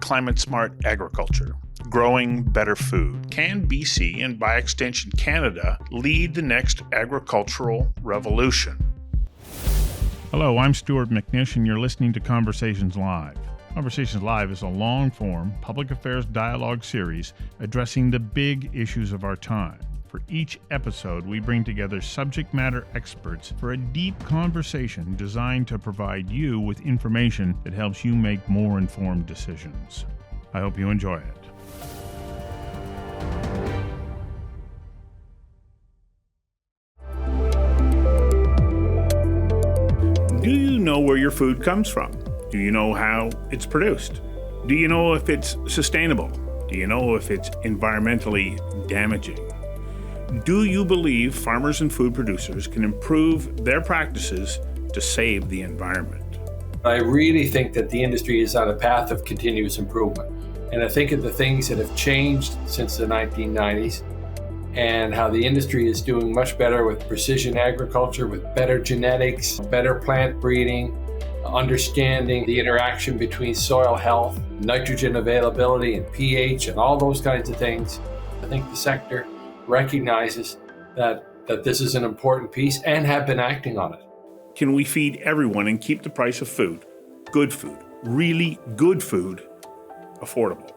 climate-smart agriculture, growing better food. Can BC, and by extension Canada, lead the next agricultural revolution? Hello, I'm Stuart McNish, and you're listening to Conversations Live. Conversations Live is a long-form public affairs dialogue series addressing the big issues of our time. For each episode, we bring together subject matter experts for a deep conversation designed to provide you with information that helps you make more informed decisions. I hope you enjoy it. Do you know where your food comes from? Do you know how it's produced? Do you know if it's sustainable? Do you know if it's environmentally damaging? Do you believe farmers and food producers can improve their practices to save the environment? I really think that the industry is on a path of continuous improvement. And I think of the things that have changed since the 1990s and how the industry is doing much better with precision agriculture, with better genetics, better plant breeding, understanding the interaction between soil health, nitrogen availability, and pH, and all those kinds of things. I think the sector recognizes that this is an important piece and have been acting on it. Can we feed everyone and keep the price of food, really good food, affordable?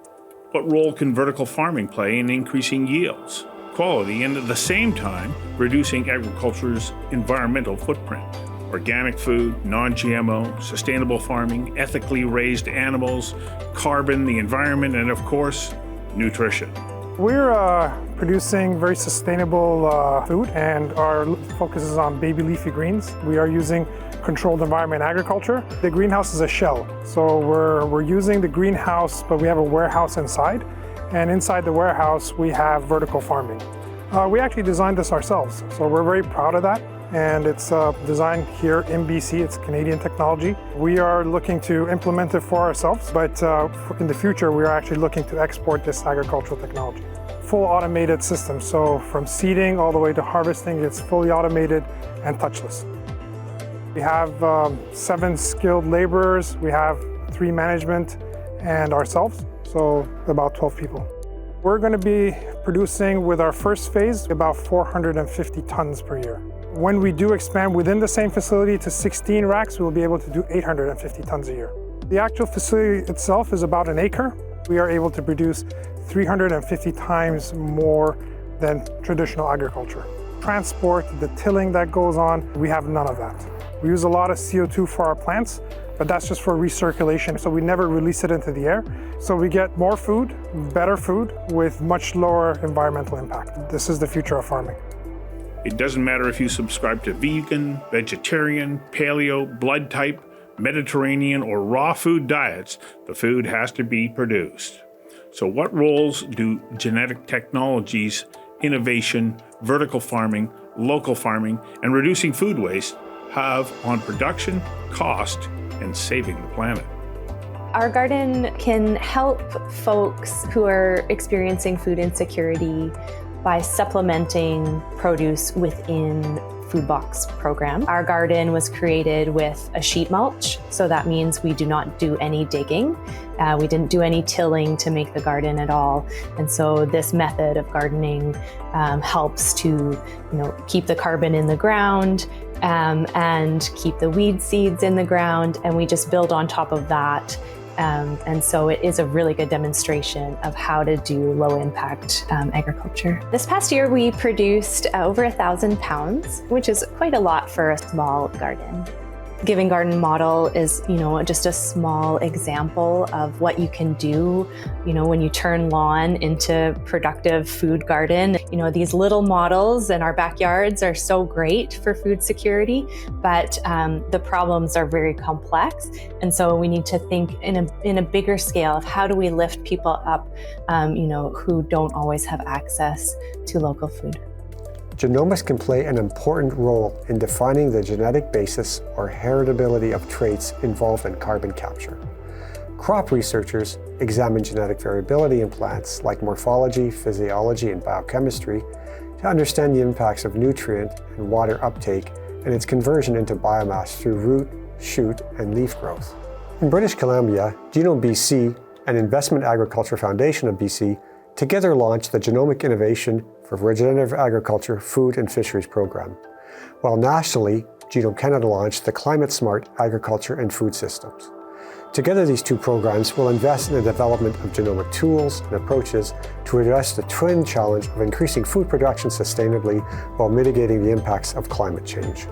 What role can vertical farming play in increasing yields, quality, and at the same time reducing agriculture's environmental footprint? Organic food, non-GMO, sustainable farming, ethically raised animals, carbon, the environment, and of course, nutrition. We're producing very sustainable food, and our focus is on baby leafy greens. We are using controlled environment agriculture. The greenhouse is a shell, so we're using the greenhouse, but we have a warehouse inside, and inside the warehouse we have vertical farming. We actually designed this ourselves, so we're very proud of that. And it's designed here in BC. It's Canadian technology. We are looking to implement it for ourselves, but in the future, we are actually looking to export this agricultural technology. Full automated system, so from seeding all the way to harvesting, it's fully automated and touchless. We have 7 skilled laborers, we have 3 management, and ourselves, so about 12 people. We're going to be producing, with our first phase, about 450 tons per year. When we do expand within the same facility to 16 racks, we'll be able to do 850 tons a year. The actual facility itself is about an acre. We are able to produce 350 times more than traditional agriculture. Transport, the tilling that goes on, we have none of that. We use a lot of CO2 for our plants, but that's just for recirculation, so we never release it into the air. So we get more food, better food, with much lower environmental impact. This is the future of farming. It doesn't matter if you subscribe to vegan, vegetarian, paleo, blood type, Mediterranean, or raw food diets, the food has to be produced. So what roles do genetic technologies, innovation, vertical farming, local farming, and reducing food waste have on production, cost, and saving the planet? Our garden can help folks who are experiencing food insecurity by supplementing produce within food box program. Our garden was created with a sheet mulch, so that means we do not do any digging. We didn't do any tilling to make the garden at all. And so this method of gardening helps to keep the carbon in the ground and keep the weed seeds in the ground, and we just build on top of that. And so it is a really good demonstration of how to do low impact agriculture. This past year, we produced over 1,000 pounds, which is quite a lot for a small garden. Giving Garden model is, just a small example of what you can do, when you turn lawn into productive food garden. These little models in our backyards are so great for food security, but the problems are very complex. And so we need to think in a bigger scale of how do we lift people up, who don't always have access to local food. Genomics can play an important role in defining the genetic basis or heritability of traits involved in carbon capture. Crop researchers examine genetic variability in plants like morphology, physiology, and biochemistry to understand the impacts of nutrient and water uptake and its conversion into biomass through root, shoot, and leaf growth. In British Columbia, Genome BC and Investment Agriculture Foundation of BC together launched the Genomic Innovation for Regenerative Agriculture, Food and Fisheries program, while nationally, Genome Canada launched the Climate Smart Agriculture and Food Systems. Together, these two programs will invest in the development of genomic tools and approaches to address the twin challenge of increasing food production sustainably while mitigating the impacts of climate change.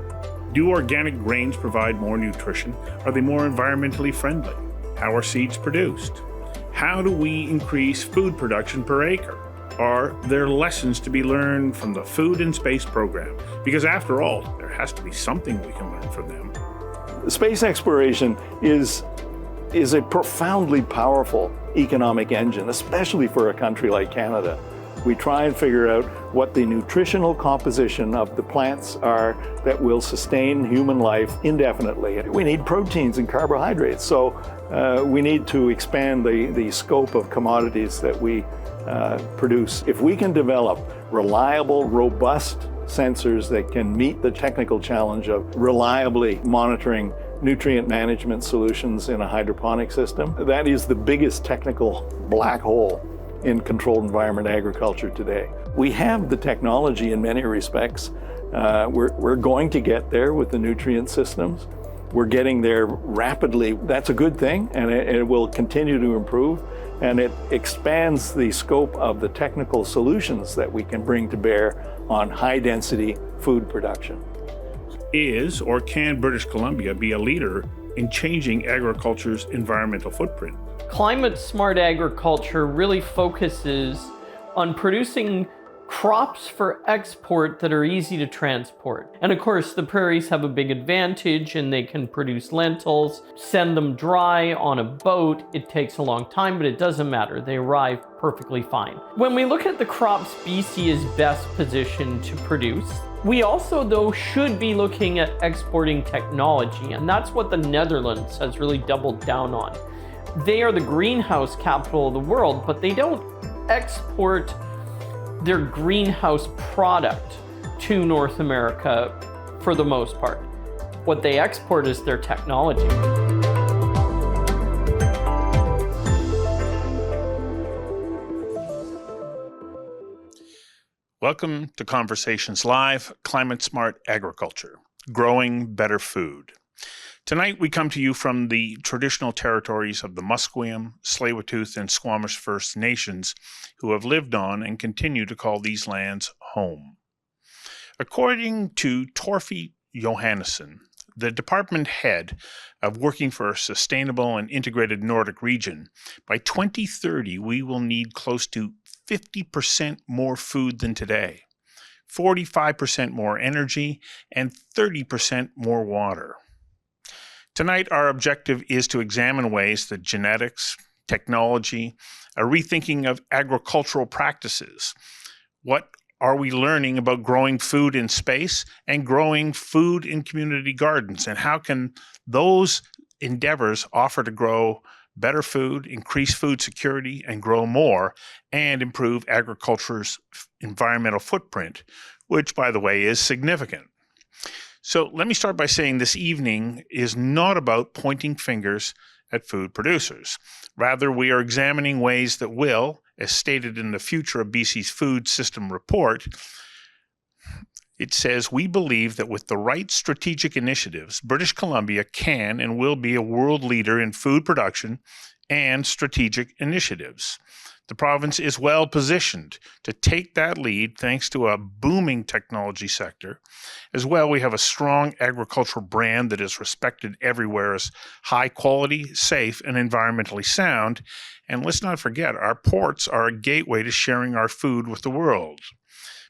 Do organic grains provide more nutrition? Are they more environmentally friendly? How are seeds produced? How do we increase food production per acre? Are there lessons to be learned from the Food and Space program? Because after all, there has to be something we can learn from them. Space exploration is a profoundly powerful economic engine, especially for a country like Canada. We try and figure out what the nutritional composition of the plants are that will sustain human life indefinitely. We need proteins and carbohydrates, so we need to expand the scope of commodities that we produce. If we can develop reliable, robust sensors that can meet the technical challenge of reliably monitoring nutrient management solutions in a hydroponic system, that is the biggest technical black hole in controlled environment agriculture today. We have the technology in many respects. We're going to get there with the nutrient systems. We're getting there rapidly. That's a good thing, and it will continue to improve. And it expands the scope of the technical solutions that we can bring to bear on high-density food production. Is or can British Columbia be a leader in changing agriculture's environmental footprint? Climate smart agriculture really focuses on producing crops for export that are easy to transport. And of course, the prairies have a big advantage, and they can produce lentils, send them dry on a boat. It takes a long time, but it doesn't matter. They arrive perfectly fine. When we look at the crops BC is best positioned to produce, we also, though, should be looking at exporting technology, and that's what the Netherlands has really doubled down on. They are the greenhouse capital of the world, but they don't export their greenhouse product to North America for the most part. What they export is their technology. Welcome to Conversations Live, Climate Smart Agriculture, Growing Better Food. Tonight we come to you from the traditional territories of the Musqueam, Tsleil-Waututh, and Squamish First Nations, who have lived on and continue to call these lands home. According to Torfi Johannesson, the department head of Working for a Sustainable and Integrated Nordic Region, by 2030 we will need close to 50% more food than today, 45% more energy, and 30% more water. Tonight, our objective is to examine ways that genetics, technology, a rethinking of agricultural practices. What are we learning about growing food in space and growing food in community gardens? And how can those endeavors offer to grow better food, increase food security, and grow more, and improve agriculture's environmental footprint, which, by the way, is significant? So let me start by saying this evening is not about pointing fingers at food producers. Rather, we are examining ways that will, as stated in the Future of BC's Food System report, it says, we believe that with the right strategic initiatives, British Columbia can and will be a world leader in food production and strategic initiatives. The province is well positioned to take that lead thanks to a booming technology sector. As well, we have a strong agricultural brand that is respected everywhere as high quality, safe, and environmentally sound. And let's not forget, our ports are a gateway to sharing our food with the world.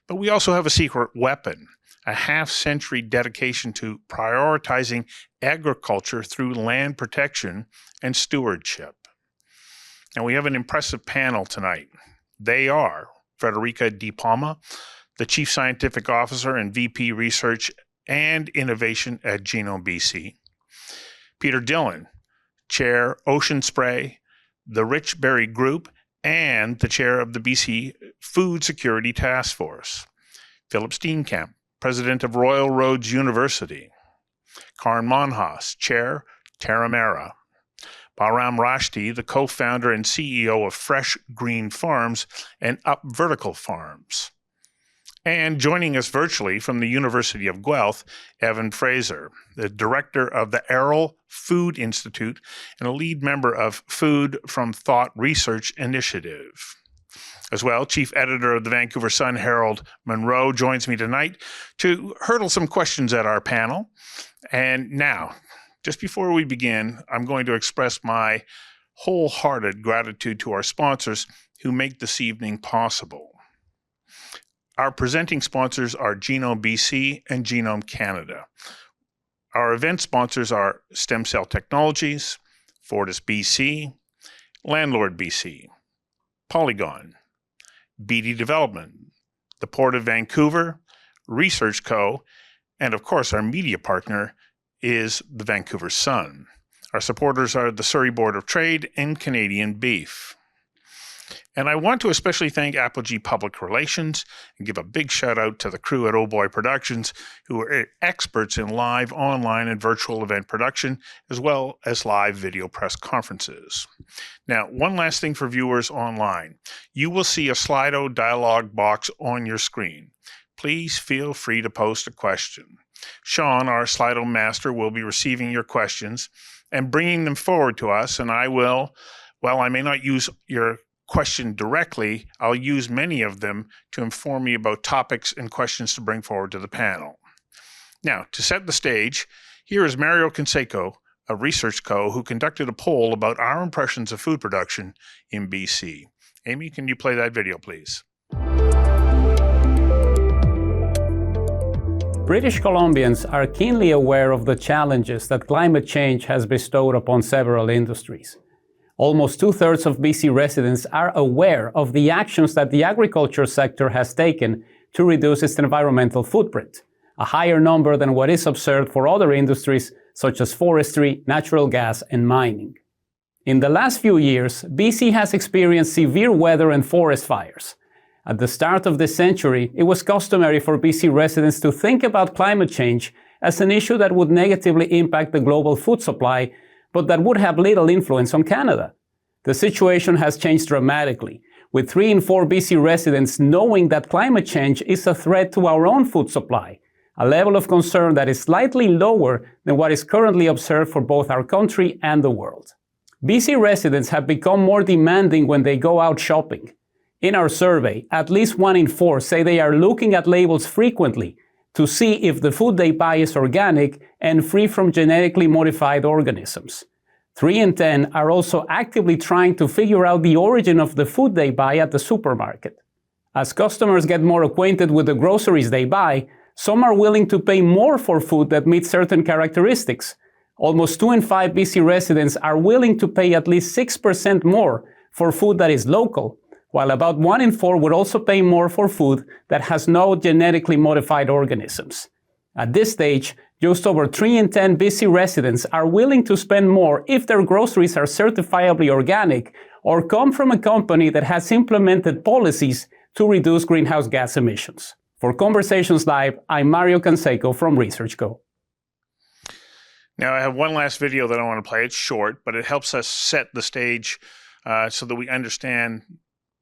But we also have a secret weapon, a half-century dedication to prioritizing agriculture through land protection and stewardship. And we have an impressive panel tonight. They are Federica de Palma, the Chief Scientific Officer and VP Research and Innovation at Genome BC. Peter Dhillon, Chair Ocean Spray, the Rich Berry Group, and the Chair of the BC Food Security Task Force. Philip Steenkamp, President of Royal Roads University. Karen Monhaus, Chair, Terramera. Bahram Rashti, the co-founder and CEO of Fresh Green Farms and Up Vertical Farms. And joining us virtually from the University of Guelph, Evan Fraser, the director of the Arrell Food Institute and a lead member of Food from Thought Research Initiative. As well, chief editor of the Vancouver Sun Herald, Monroe, joins me tonight to hurdle some questions at our panel. And now, just before we begin, I'm going to express my wholehearted gratitude to our sponsors who make this evening possible. Our presenting sponsors are Genome BC and Genome Canada. Our event sponsors are Stem Cell Technologies, Fortis BC, Landlord BC, Polygon, BD Development, the Port of Vancouver, Research Co., and of course our media partner is the Vancouver Sun. Our supporters are the Surrey Board of Trade and Canadian Beef. And I want to especially thank Apogee Public Relations and give a big shout out to the crew at Oh Boy Productions, who are experts in live, online, and virtual event production, as well as live video press conferences. Now, one last thing for viewers online. You will see a Slido dialog box on your screen. Please feel free to post a question. Sean, our Slido master, will be receiving your questions and bringing them forward to us, and I will, while I may not use your question directly, I'll use many of them to inform me about topics and questions to bring forward to the panel. Now, to set the stage, here is Mario Canseco of Research Co., who conducted a poll about our impressions of food production in BC. Amy, can you play that video, please? British Columbians are keenly aware of the challenges that climate change has bestowed upon several industries. Almost two-thirds of BC residents are aware of the actions that the agriculture sector has taken to reduce its environmental footprint, a higher number than what is observed for other industries such as forestry, natural gas, and mining. In the last few years, BC has experienced severe weather and forest fires. At the start of this century, it was customary for BC residents to think about climate change as an issue that would negatively impact the global food supply, but that would have little influence on Canada. The situation has changed dramatically, with 3 in 4 BC residents knowing that climate change is a threat to our own food supply, a level of concern that is slightly lower than what is currently observed for both our country and the world. BC residents have become more demanding when they go out shopping. In our survey, at least 1 in 4 say they are looking at labels frequently to see if the food they buy is organic and free from genetically modified organisms. 3 in 10 are also actively trying to figure out the origin of the food they buy at the supermarket. As customers get more acquainted with the groceries they buy, some are willing to pay more for food that meets certain characteristics. Almost 2 in 5 BC residents are willing to pay at least 6% more for food that is local, while about 1 in 4 would also pay more for food that has no genetically modified organisms. At this stage, just over 3 in 10 BC residents are willing to spend more if their groceries are certifiably organic or come from a company that has implemented policies to reduce greenhouse gas emissions. For Conversations Live, I'm Mario Canseco from Research Co. Now, I have one last video that I want to play. It's short, but it helps us set the stage so that we understand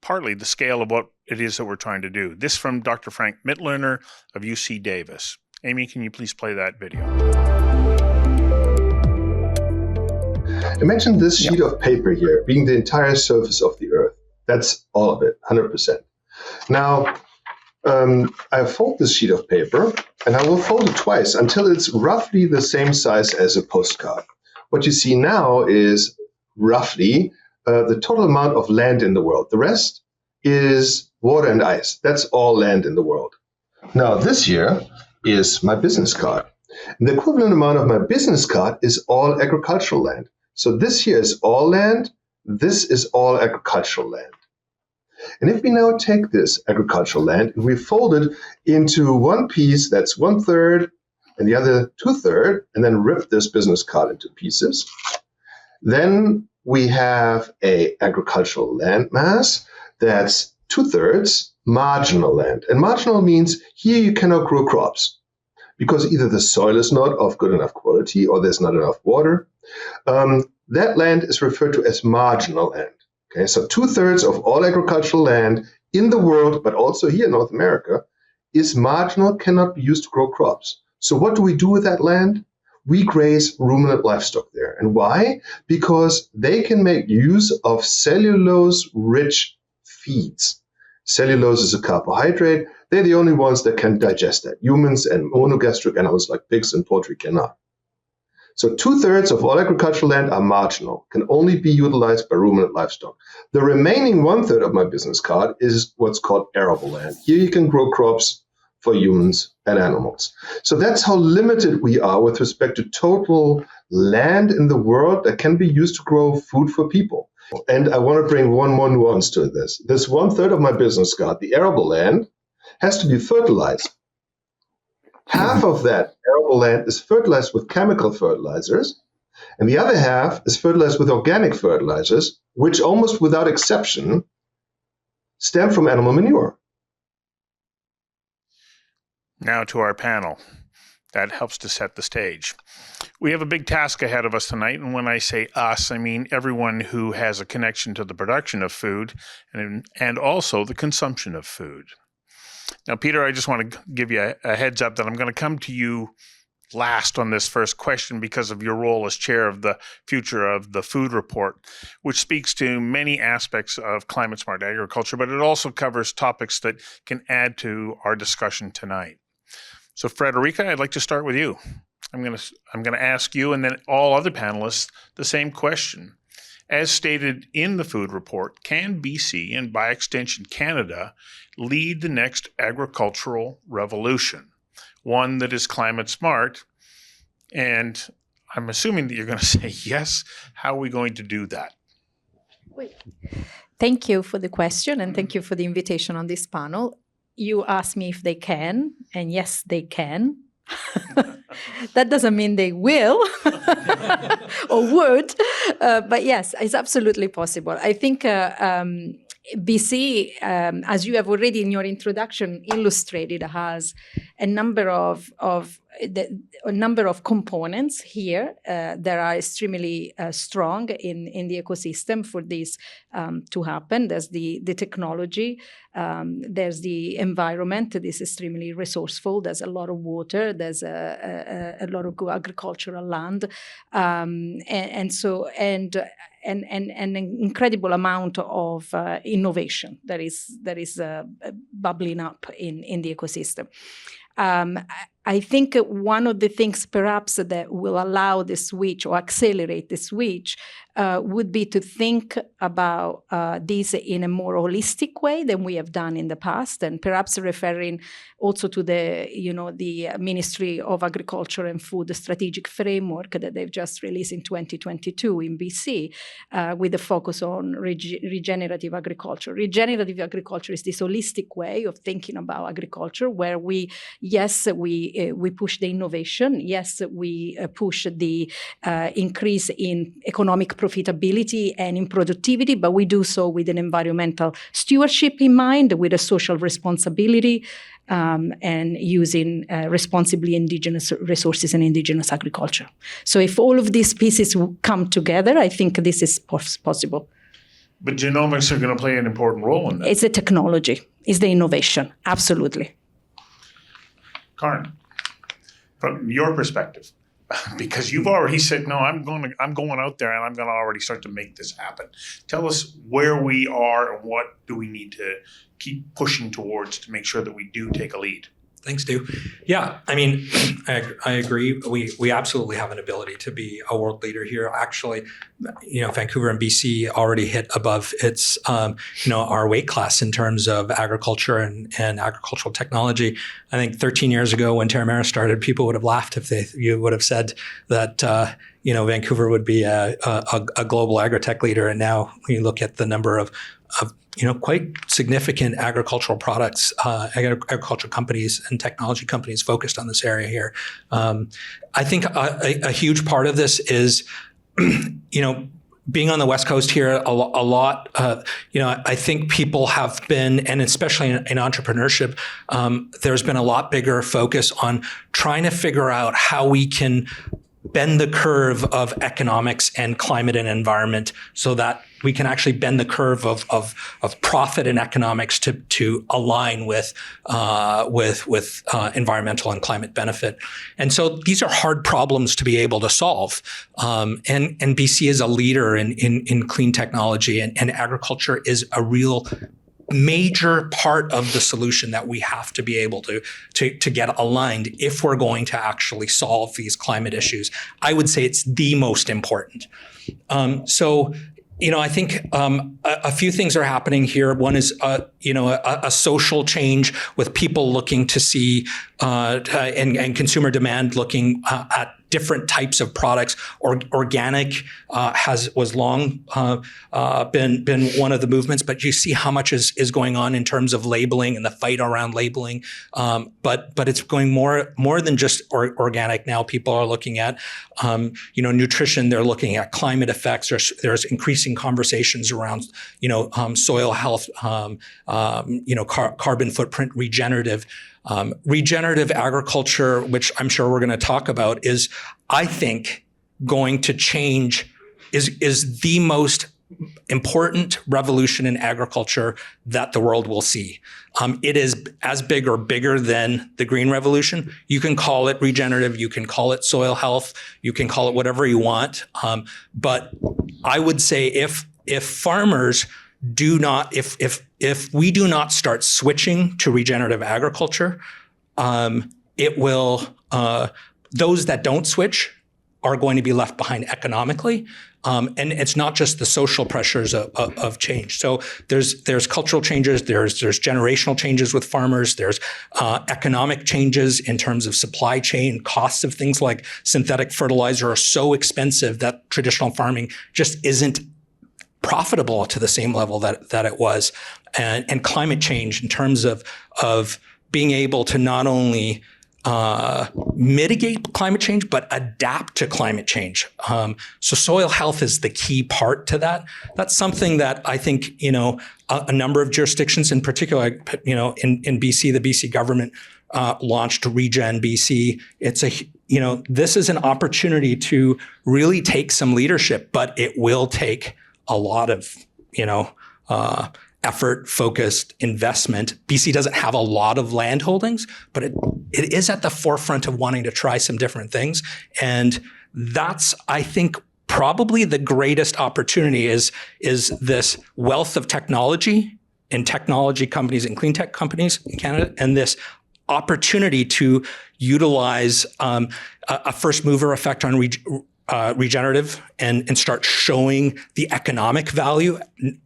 partly the scale of what it is that we're trying to do. This from Dr. Frank Mitloehner of UC Davis. Amy, can you please play that video? Imagine this sheet of paper here being the entire surface of the Earth. That's all of it, 100%. Now, I fold this sheet of paper, and I will fold it twice until it's roughly the same size as a postcard. What you see now is roughly the total amount of land in the world. The rest is water and ice. That's all land in the world. Now, this here is my business card. And the equivalent amount of my business card is all agricultural land. So this here is all land. This is all agricultural land. And if we now take this agricultural land and we fold it into one piece that's 1/3 and the other 2/3, and then rip this business card into pieces, then we have a agricultural land mass that's 2/3 marginal land. And marginal means here you cannot grow crops because either the soil is not of good enough quality or there's not enough water, that land is referred to as marginal land. Okay, so 2/3 of all agricultural land in the world, but also here in North America, is marginal, cannot be used to grow crops. So what do we do with that land? We graze ruminant livestock there. And why? Because they can make use of cellulose-rich feeds. Cellulose is a carbohydrate. They're the only ones that can digest that. Humans and monogastric animals like pigs and poultry cannot. So 2/3 of all agricultural land are marginal, can only be utilized by ruminant livestock. The remaining 1/3 of my business card is what's called arable land. Here you can grow crops for humans and animals. So that's how limited we are with respect to total land in the world that can be used to grow food for people. And I want to bring one more nuance to this. This 1/3 of my business card, the arable land, has to be fertilized. Half of that arable land is fertilized with chemical fertilizers, and the other half is fertilized with organic fertilizers, which almost without exception stem from animal manure. Now to our panel. That helps to set the stage. We have a big task ahead of us tonight, and when I say us, I mean everyone who has a connection to the production of food and also the consumption of food. Now, Peter, I just want to give you a heads up that I'm going to come to you last on this first question because of your role as chair of the Future of the Food Report, which speaks to many aspects of climate-smart agriculture, but it also covers topics that can add to our discussion tonight. So, Federica, I'd like to start with you. I'm going to ask you and then all other panelists the same question. As stated in the food report, can BC and by extension Canada lead the next agricultural revolution, one that is climate smart? And I'm assuming that you're going to say yes. How are we going to do that? Thank you for the question and thank you for the invitation on this panel. You asked me if they can, and yes, they can. That doesn't mean they will or would, but yes, it's absolutely possible. I think BC, as you have already in your introduction illustrated, has a number of components here that are extremely strong in the ecosystem for this to happen. There's the technology, there's the environment that is extremely resourceful. There's a lot of water. There's a lot of agricultural land, and an incredible amount of innovation that is bubbling up in the ecosystem. I think one of the things perhaps that will allow the switch or accelerate the switch would be to think about this in a more holistic way than we have done in the past, and perhaps referring also to the Ministry of Agriculture and Food strategic framework that they've just released in 2022 in BC, with a focus on regenerative agriculture. Regenerative agriculture is this holistic way of thinking about agriculture, where we push the innovation, yes, we push the increase in economic profitability and in productivity, but we do so with an environmental stewardship in mind, with a social responsibility, and using responsibly indigenous resources and indigenous agriculture. So if all of these pieces come together, I think this is possible. But genomics are going to play an important role in that. It's the technology, it's the innovation, absolutely. Karin, from your perspective, because you've already said, no, I'm going out there and I'm going to already start to make this happen. Tell us where we are and what do we need to keep pushing towards to make sure that we do take a lead. Thanks, Stu. Yeah, I mean, I agree. We absolutely have an ability to be a world leader here. Actually, Vancouver and BC already hit above its, our weight class in terms of agriculture and agricultural technology. I think 13 years ago when Terramera started, people would have laughed if you would have said that, Vancouver would be a global agri-tech leader. And now when you look at the number of quite significant agricultural products, agricultural companies and technology companies focused on this area here. I think a huge part of this is, being on the West Coast here a lot, I think people have been, and especially in entrepreneurship, there's been a lot bigger focus on trying to figure out how we can bend the curve of economics and climate and environment so that we can actually bend the curve of profit and economics to align with environmental and climate benefit. And so these are hard problems to be able to solve. And BC is a leader in clean technology, and agriculture is a real major part of the solution that we have to be able to get aligned if we're going to actually solve these climate issues. I would say it's the most important. So, I think a few things are happening here. One is, a social change with people looking to see and consumer demand looking at different types of products. Organic was long been one of the movements, but you see how much is going on in terms of labeling and the fight around labeling. But it's going more than just organic now. People are looking at nutrition. They're looking at climate effects. There's increasing conversations around soil health, carbon footprint, regenerative. Regenerative agriculture, which I'm sure we're going to talk about, is, I think, going to change, is the most important revolution in agriculture that the world will see. It is as big or bigger than the Green Revolution. You can call it regenerative, you can call it soil health, you can call it whatever you want. But I would say if farmers do not, if we do not start switching to regenerative agriculture, it will, those that don't switch are going to be left behind economically. And it's not just the social pressures of change. So there's cultural changes, there's generational changes with farmers, there's economic changes in terms of supply chain. Costs of things like synthetic fertilizer are so expensive that traditional farming just isn't profitable to the same level that it was, and climate change in terms of being able to not only mitigate climate change but adapt to climate change. So soil health is the key part to that. That's something that I think a number of jurisdictions, in particular, in BC, the BC government launched Regen BC. It's this is an opportunity to really take some leadership, but it will take a lot of, effort, focused investment. BC doesn't have a lot of land holdings, but it is at the forefront of wanting to try some different things. And that's, I think, probably the greatest opportunity is this wealth of technology in technology companies and clean tech companies in Canada, and this opportunity to utilize a first mover effect on regenerative and start showing the economic value,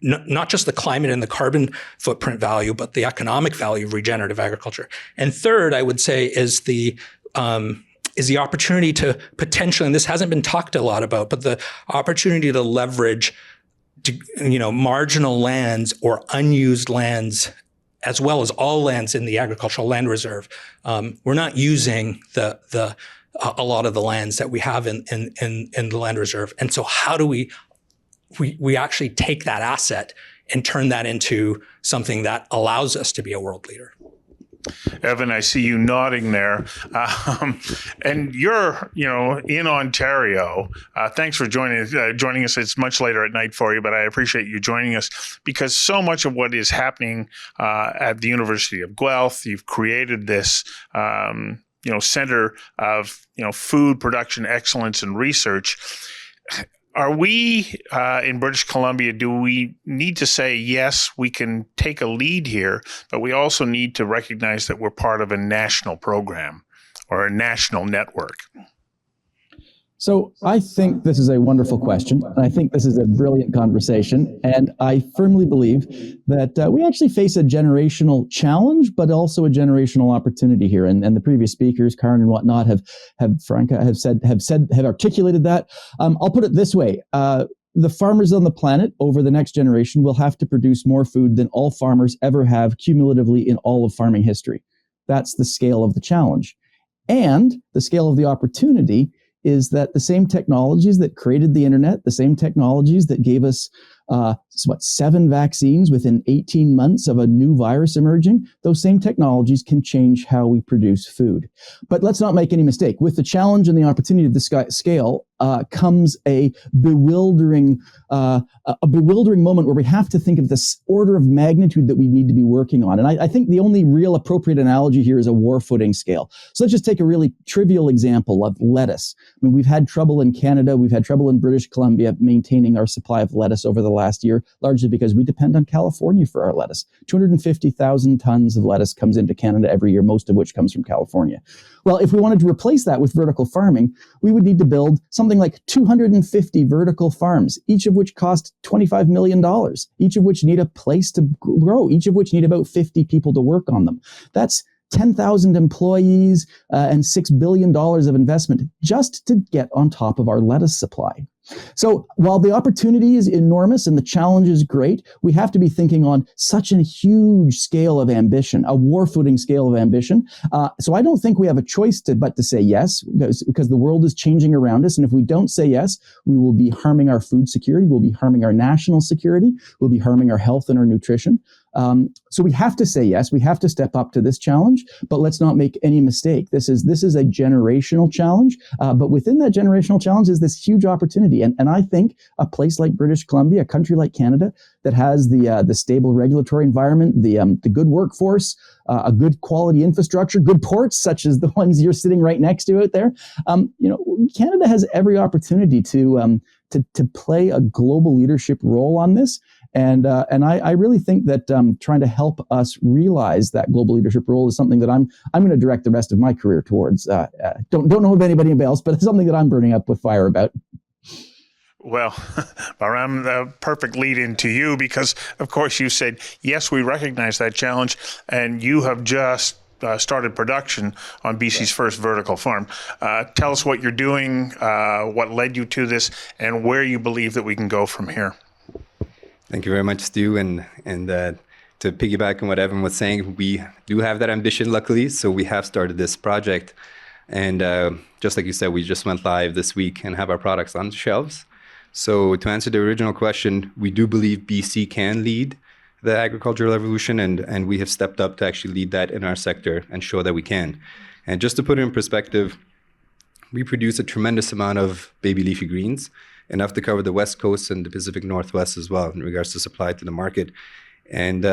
not just the climate and the carbon footprint value, but the economic value of regenerative agriculture. And third, I would say, is the opportunity to potentially, and this hasn't been talked a lot about, but the opportunity to leverage marginal lands or unused lands, as well as all lands in the agricultural land reserve. We're not using a lot of the lands that we have in the land reserve. And so how do we actually take that asset and turn that into something that allows us to be a world leader? Evan, I see you nodding there. And you're, in Ontario. Thanks for joining us. It's much later at night for you, but I appreciate you joining us, because so much of what is happening at the University of Guelph, you've created this center of food production excellence and research. Are we in British Columbia, do we need to say, yes, we can take a lead here, but we also need to recognize that we're part of a national program or a national network? So I think this is a wonderful question, and I think this is a brilliant conversation, and I firmly believe that we actually face a generational challenge, but also a generational opportunity here. And the previous speakers, Karen and whatnot, have articulated that. I'll put it this way: the farmers on the planet over the next generation will have to produce more food than all farmers ever have cumulatively in all of farming history. That's the scale of the challenge, and the scale of the opportunity is that the same technologies that created the internet, the same technologies that gave us 7 vaccines within 18 months of a new virus emerging. Those same technologies can change how we produce food. But let's not make any mistake. With the challenge and the opportunity of this scale comes a bewildering moment where we have to think of this order of magnitude that we need to be working on. And I think the only real appropriate analogy here is a war footing scale. So let's just take a really trivial example of lettuce. I mean, we've had trouble in Canada, we've had trouble in British Columbia maintaining our supply of lettuce over the last year, largely because we depend on California for our lettuce. 250,000 tons of lettuce comes into Canada every year, most of which comes from California. Well, if we wanted to replace that with vertical farming, we would need to build something like 250 vertical farms, each of which cost $25 million, each of which need a place to grow, each of which need about 50 people to work on them. That's 10,000 employees and $6 billion of investment just to get on top of our lettuce supply. So while the opportunity is enormous and the challenge is great, we have to be thinking on such a huge scale of ambition, a war-footing scale of ambition. So I don't think we have a choice but to say yes, because the world is changing around us. And if we don't say yes, we will be harming our food security, we'll be harming our national security, we'll be harming our health and our nutrition. So we have to say yes, we have to step up to this challenge, but let's not make any mistake. This is a generational challenge, but within that generational challenge is this huge opportunity. And I think a place like British Columbia, a country like Canada that has the stable regulatory environment, the good workforce, a good quality infrastructure, good ports such as the ones you're sitting right next to out there. Canada has every opportunity to play a global leadership role on this. And I really think that trying to help us realize that global leadership role is something that I'm going to direct the rest of my career towards. Don't know of anybody else, but it's something that I'm burning up with fire about. Well, Bahram, the perfect lead into you, because of course you said, yes, we recognize that challenge, and you have just started production on BC's first vertical farm. Tell us what you're doing, what led you to this, and where you believe that we can go from here. Thank you very much, Stu. And to piggyback on what Evan was saying, we do have that ambition, luckily. So we have started this project. And just like you said, we just went live this week and have our products on shelves. So to answer the original question, we do believe BC can lead the agricultural revolution, and we have stepped up to actually lead that in our sector and show that we can. And just to put it in perspective, we produce a tremendous amount of baby leafy greens, enough to cover the West Coast and the Pacific Northwest as well in regards to supply to the market. And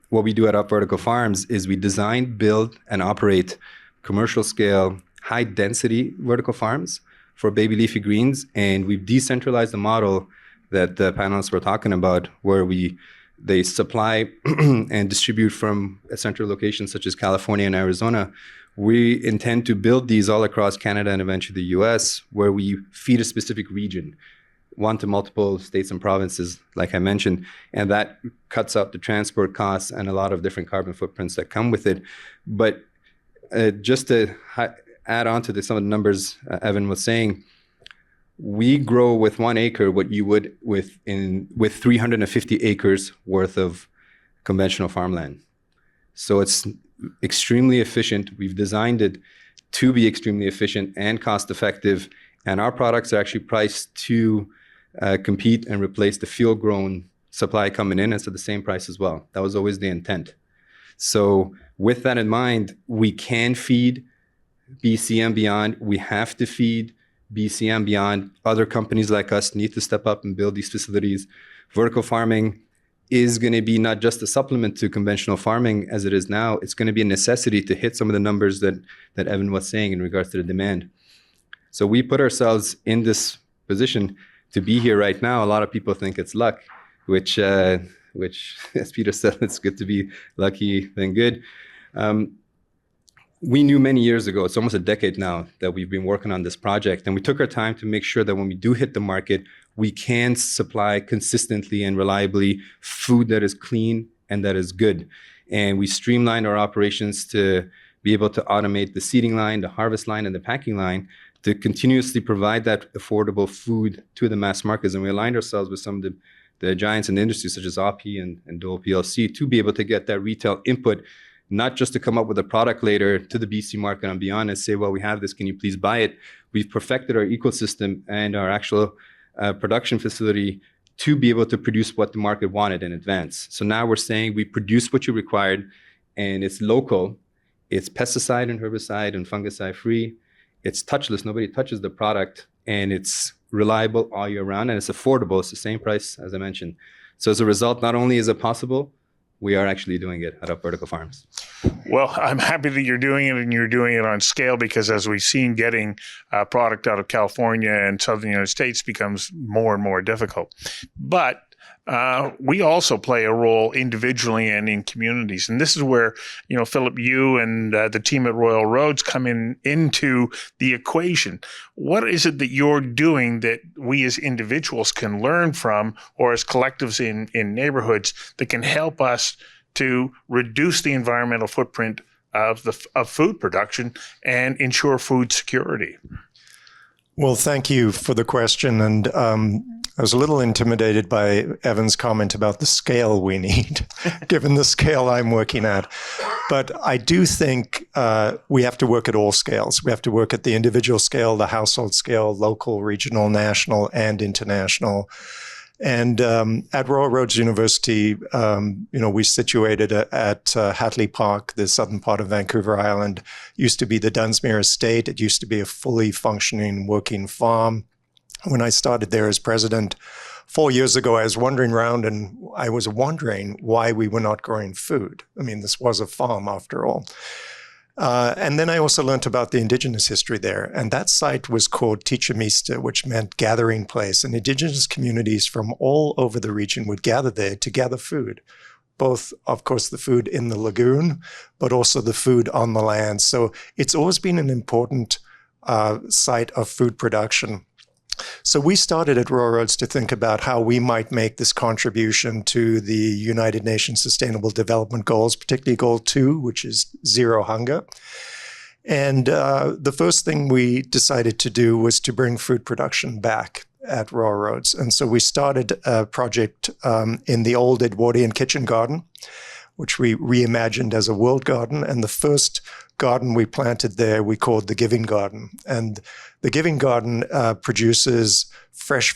what we do at Up Vertical Farms is we design, build, and operate commercial scale, high density vertical farms for baby leafy greens. And we've decentralized the model that the panelists were talking about, where they supply and distribute from a central location such as California and Arizona. We intend to build these all across Canada and eventually the US, where we feed a specific region, one to multiple states and provinces, like I mentioned, and that cuts out the transport costs and a lot of different carbon footprints that come with it. But just to add on to some of the numbers Evan was saying, we grow with 1 acre what you would with 350 acres worth of conventional farmland. So it's extremely efficient. We've designed it to be extremely efficient and cost effective, and our products are actually priced to compete and replace the field-grown supply coming in. It's at the same price as well. That was always the intent. So with that in mind, we can feed BC and beyond. We have to feed BC and beyond. Other companies like us need to step up and build these facilities. Vertical farming is going to be not just a supplement to conventional farming as it is now. It's going to be a necessity to hit some of the numbers that Evan was saying in regards to the demand. So we put ourselves in this position to be here right now. A lot of people think it's luck, which as Peter said, it's good to be lucky than good. We knew many years ago, it's almost a decade now, that we've been working on this project, and we took our time to make sure that when we do hit the market, we can supply consistently and reliably food that is clean and that is good. And we streamlined our operations to be able to automate the seeding line, the harvest line, and the packing line to continuously provide that affordable food to the mass markets. And we aligned ourselves with some of the giants in the industry, such as OPI and Dole PLC, to be able to get that retail input, not just to come up with a product later to the BC market and beyond and say, well, we have this, can you please buy it? We've perfected our ecosystem and our actual production facility to be able to produce what the market wanted in advance. So now we're saying we produce what you required, and it's local, it's pesticide and herbicide and fungicide free, it's touchless, nobody touches the product, and it's reliable all year round, and it's affordable. It's the same price as I mentioned. So as a result, not only is it possible, we are actually doing it at Up Vertical Farms. Well, I'm happy that you're doing it, and you're doing it on scale, because as we've seen, getting product out of California and southern United States becomes more and more difficult. But we also play a role individually and in communities. And this is where, Philip, you and the team at Royal Roads come into the equation. What is it that you're doing that we as individuals can learn from, or as collectives in neighborhoods, that can help us to reduce the environmental footprint of food production and ensure food security? Well, thank you for the question. And I was a little intimidated by Evan's comment about the scale we need, given the scale I'm working at. But I do think we have to work at all scales. We have to work at the individual scale, the household scale, local, regional, national, and international. And at Royal Roads University, we situated at Hatley Park, the southern part of Vancouver Island. Used to be the Dunsmuir Estate. It used to be a fully functioning working farm. When I started there as president 4 years ago, I was wandering around and I was wondering why we were not growing food. I mean, this was a farm after all. And then I also learned about the Indigenous history there. And that site was called Teachemista, which meant gathering place. And Indigenous communities from all over the region would gather there to gather food. Both, of course, the food in the lagoon, but also the food on the land. So it's always been an important site of food production. So we started at Royal Roads to think about how we might make this contribution to the United Nations Sustainable Development Goals, particularly Goal 2, which is zero hunger. And the first thing we decided to do was to bring food production back at Royal Roads. And so we started a project in the old Edwardian kitchen garden, which we reimagined as a world garden. And the first garden we planted there, we called the Giving Garden. And the Giving Garden produces fresh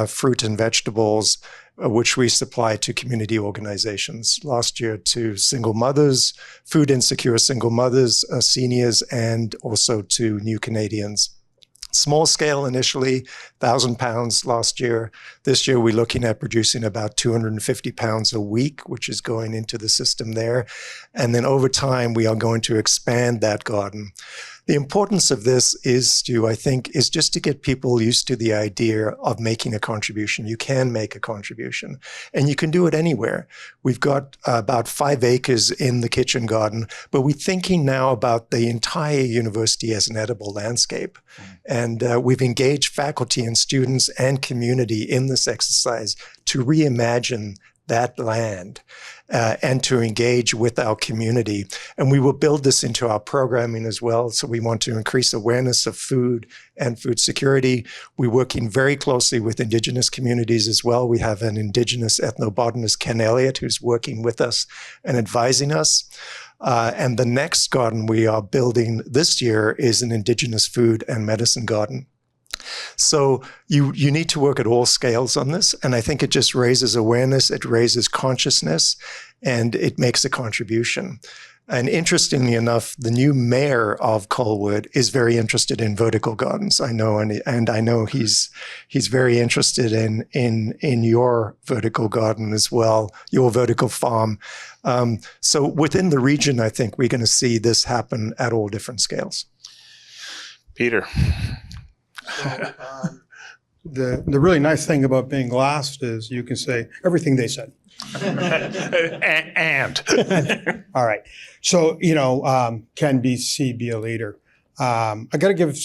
fruit and vegetables, which we supply to community organizations. Last year to single mothers, food insecure single mothers, seniors, and also to new Canadians. Small scale initially, 1,000 pounds last year. This year, we're looking at producing about 250 pounds a week, which is going into the system there. And then over time, we are going to expand that garden. The importance of this is, Stu, I think, is just to get people used to the idea of making a contribution. You can make a contribution, and you can do it anywhere. We've got about 5 acres in the kitchen garden, but we're thinking now about the entire university as an edible landscape. And we've engaged faculty and students and community in this exercise to reimagine that land and to engage with our community. And we will build this into our programming as well. So we want to increase awareness of food and food security. We're working very closely with Indigenous communities as well. We have an Indigenous ethnobotanist, Ken Elliott, who's working with us and advising us. And the next garden we are building this year is an Indigenous food and medicine garden. So you need to work at all scales on this. And I think it just raises awareness, it raises consciousness, and it makes a contribution. And interestingly enough, the new mayor of Colwood is very interested in vertical gardens. I know, and I know he's very interested in your vertical garden as well, your vertical farm. So within the region, I think we're going to see this happen at all different scales. Peter. So, the really nice thing about being glassed is you can say everything they said. and all right. So, can BC be a leader? I got to give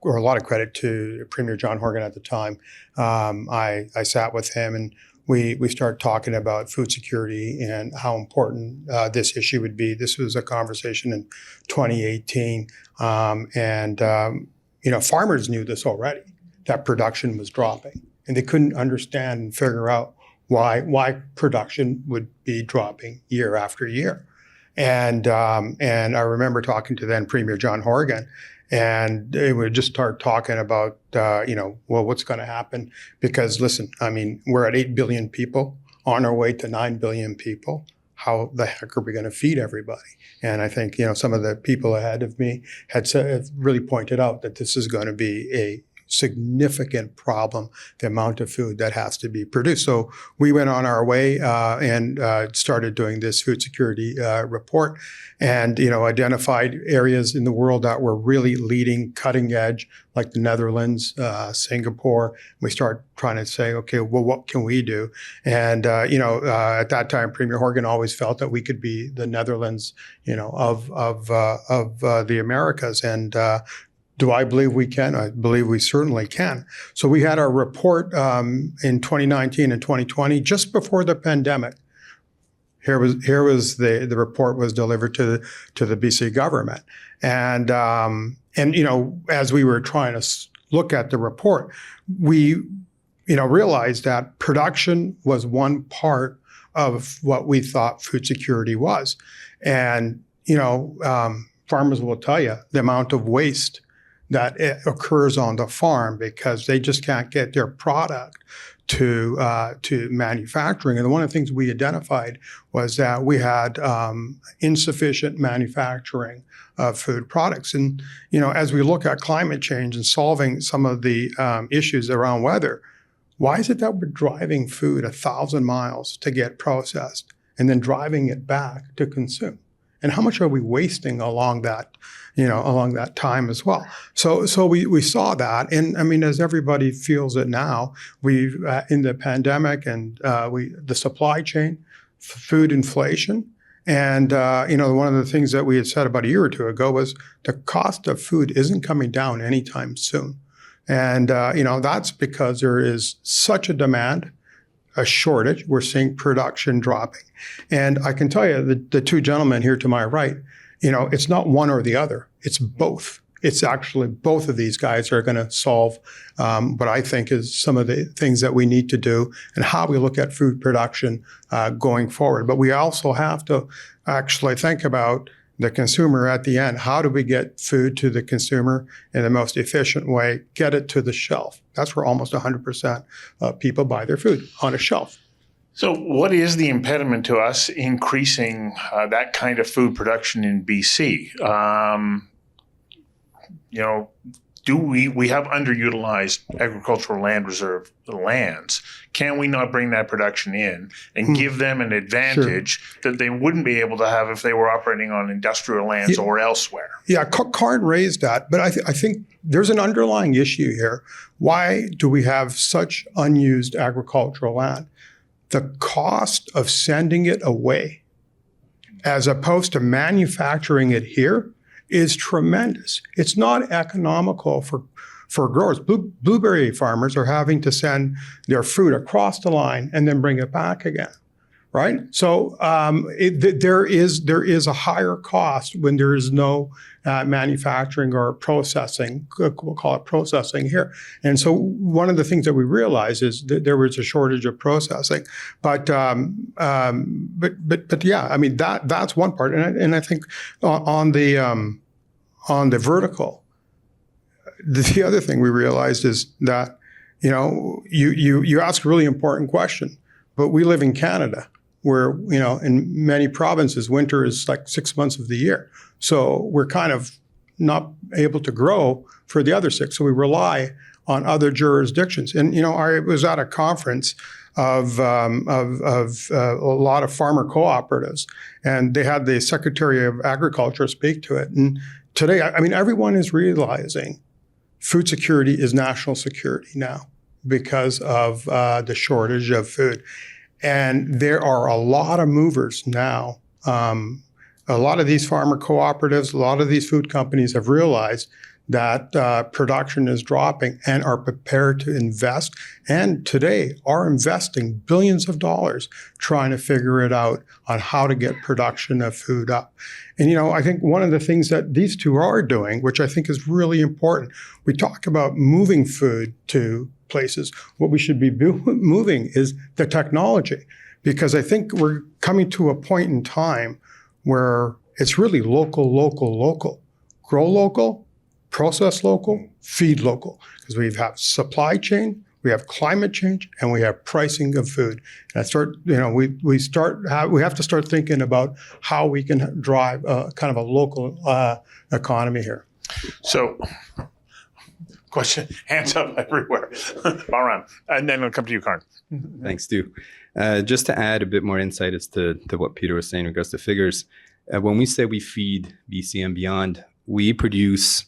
or a lot of credit to Premier John Horgan at the time. I sat with him and we started talking about food security and how important this issue would be. This was a conversation in 2018. Farmers knew this already, that production was dropping. And they couldn't understand and figure out why production would be dropping year after year. And I remember talking to then Premier John Horgan And we would just start talking about, well, what's going to happen? Because listen, I mean, we're at 8 billion people on our way to 9 billion people. How the heck are we going to feed everybody? And I think, some of the people ahead of me have really pointed out that this is going to be a significant problem, the amount of food that has to be produced. So we went on our way and started doing this food security report and, identified areas in the world that were really leading, cutting edge, like the Netherlands, Singapore. We start trying to say, okay, well, what can we do? And, at that time, Premier Horgan always felt that we could be the Netherlands, of the Americas. And do I believe we can? I believe we certainly can. So we had our report in 2019 and 2020, just before the pandemic. Here was the report was delivered to the BC government, and as we were trying to look at the report, we realized that production was one part of what we thought food security was, and farmers will tell you the amount of waste that occurs on the farm because they just can't get their product to manufacturing. And one of the things we identified was that we had insufficient manufacturing of food products. And, as we look at climate change and solving some of the issues around weather, why is it that we're driving food 1,000 miles to get processed and then driving it back to consume? And how much are we wasting along that time as well? So we saw that, and I mean, as everybody feels it now, we've in the pandemic and the supply chain, food inflation, and one of the things that we had said about a year or two ago was the cost of food isn't coming down anytime soon, and that's because there is such a demand, a shortage. We're seeing production dropping. And I can tell you, the two gentlemen here to my right, it's not one or the other. It's both. It's actually both of these guys are going to solve what I think is some of the things that we need to do and how we look at food production going forward. But we also have to actually think about the consumer at the end. How do we get food to the consumer in the most efficient way, get it to the shelf? That's where almost 100% of people buy their food, on a shelf. So what is the impediment to us increasing that kind of food production in BC? Do we have underutilized agricultural land reserve lands? Can we not bring that production in and give them an advantage that they wouldn't be able to have if they were operating on industrial lands or elsewhere? Yeah, Card raised that, but I think there's an underlying issue here. Why do we have such unused agricultural land? The cost of sending it away, as opposed to manufacturing it here, is tremendous. It's not economical for growers. Blueberry farmers are having to send their fruit across the line and then bring it back again, right? So there is a higher cost when there is no manufacturing or processing. We'll call it processing here. And so one of the things that we realized is that there was a shortage of processing. But yeah, I mean that's one part. And I think on the vertical, the other thing we realized is that you ask a really important question, but we live in Canada, where in many provinces winter is like 6 months of the year. So we're kind of not able to grow for the other 6. So we rely on other jurisdictions. And I was at a conference of a lot of farmer cooperatives, and they had the Secretary of Agriculture speak to it. And today, I mean, everyone is realizing food security is national security now because of the shortage of food. And there are a lot of movers now. A lot of these farmer cooperatives, a lot of these food companies have realized that production is dropping and are prepared to invest, and today are investing billions of dollars trying to figure it out on how to get production of food up. And I think one of the things that these two are doing, which I think is really important, we talk about moving food to places. What we should be moving is the technology, because I think we're coming to a point in time where it's really local. Grow local, process local, feed local, because we have supply chain, we have climate change, and we have pricing of food. And we have to start thinking about how we can drive kind of a local economy here. So, question, hands up everywhere. Bahram, and then I'll come to you, Karn. Thanks, Stu. Just to add a bit more insight as to what Peter was saying in regards to figures, when we say we feed BC and beyond, we produce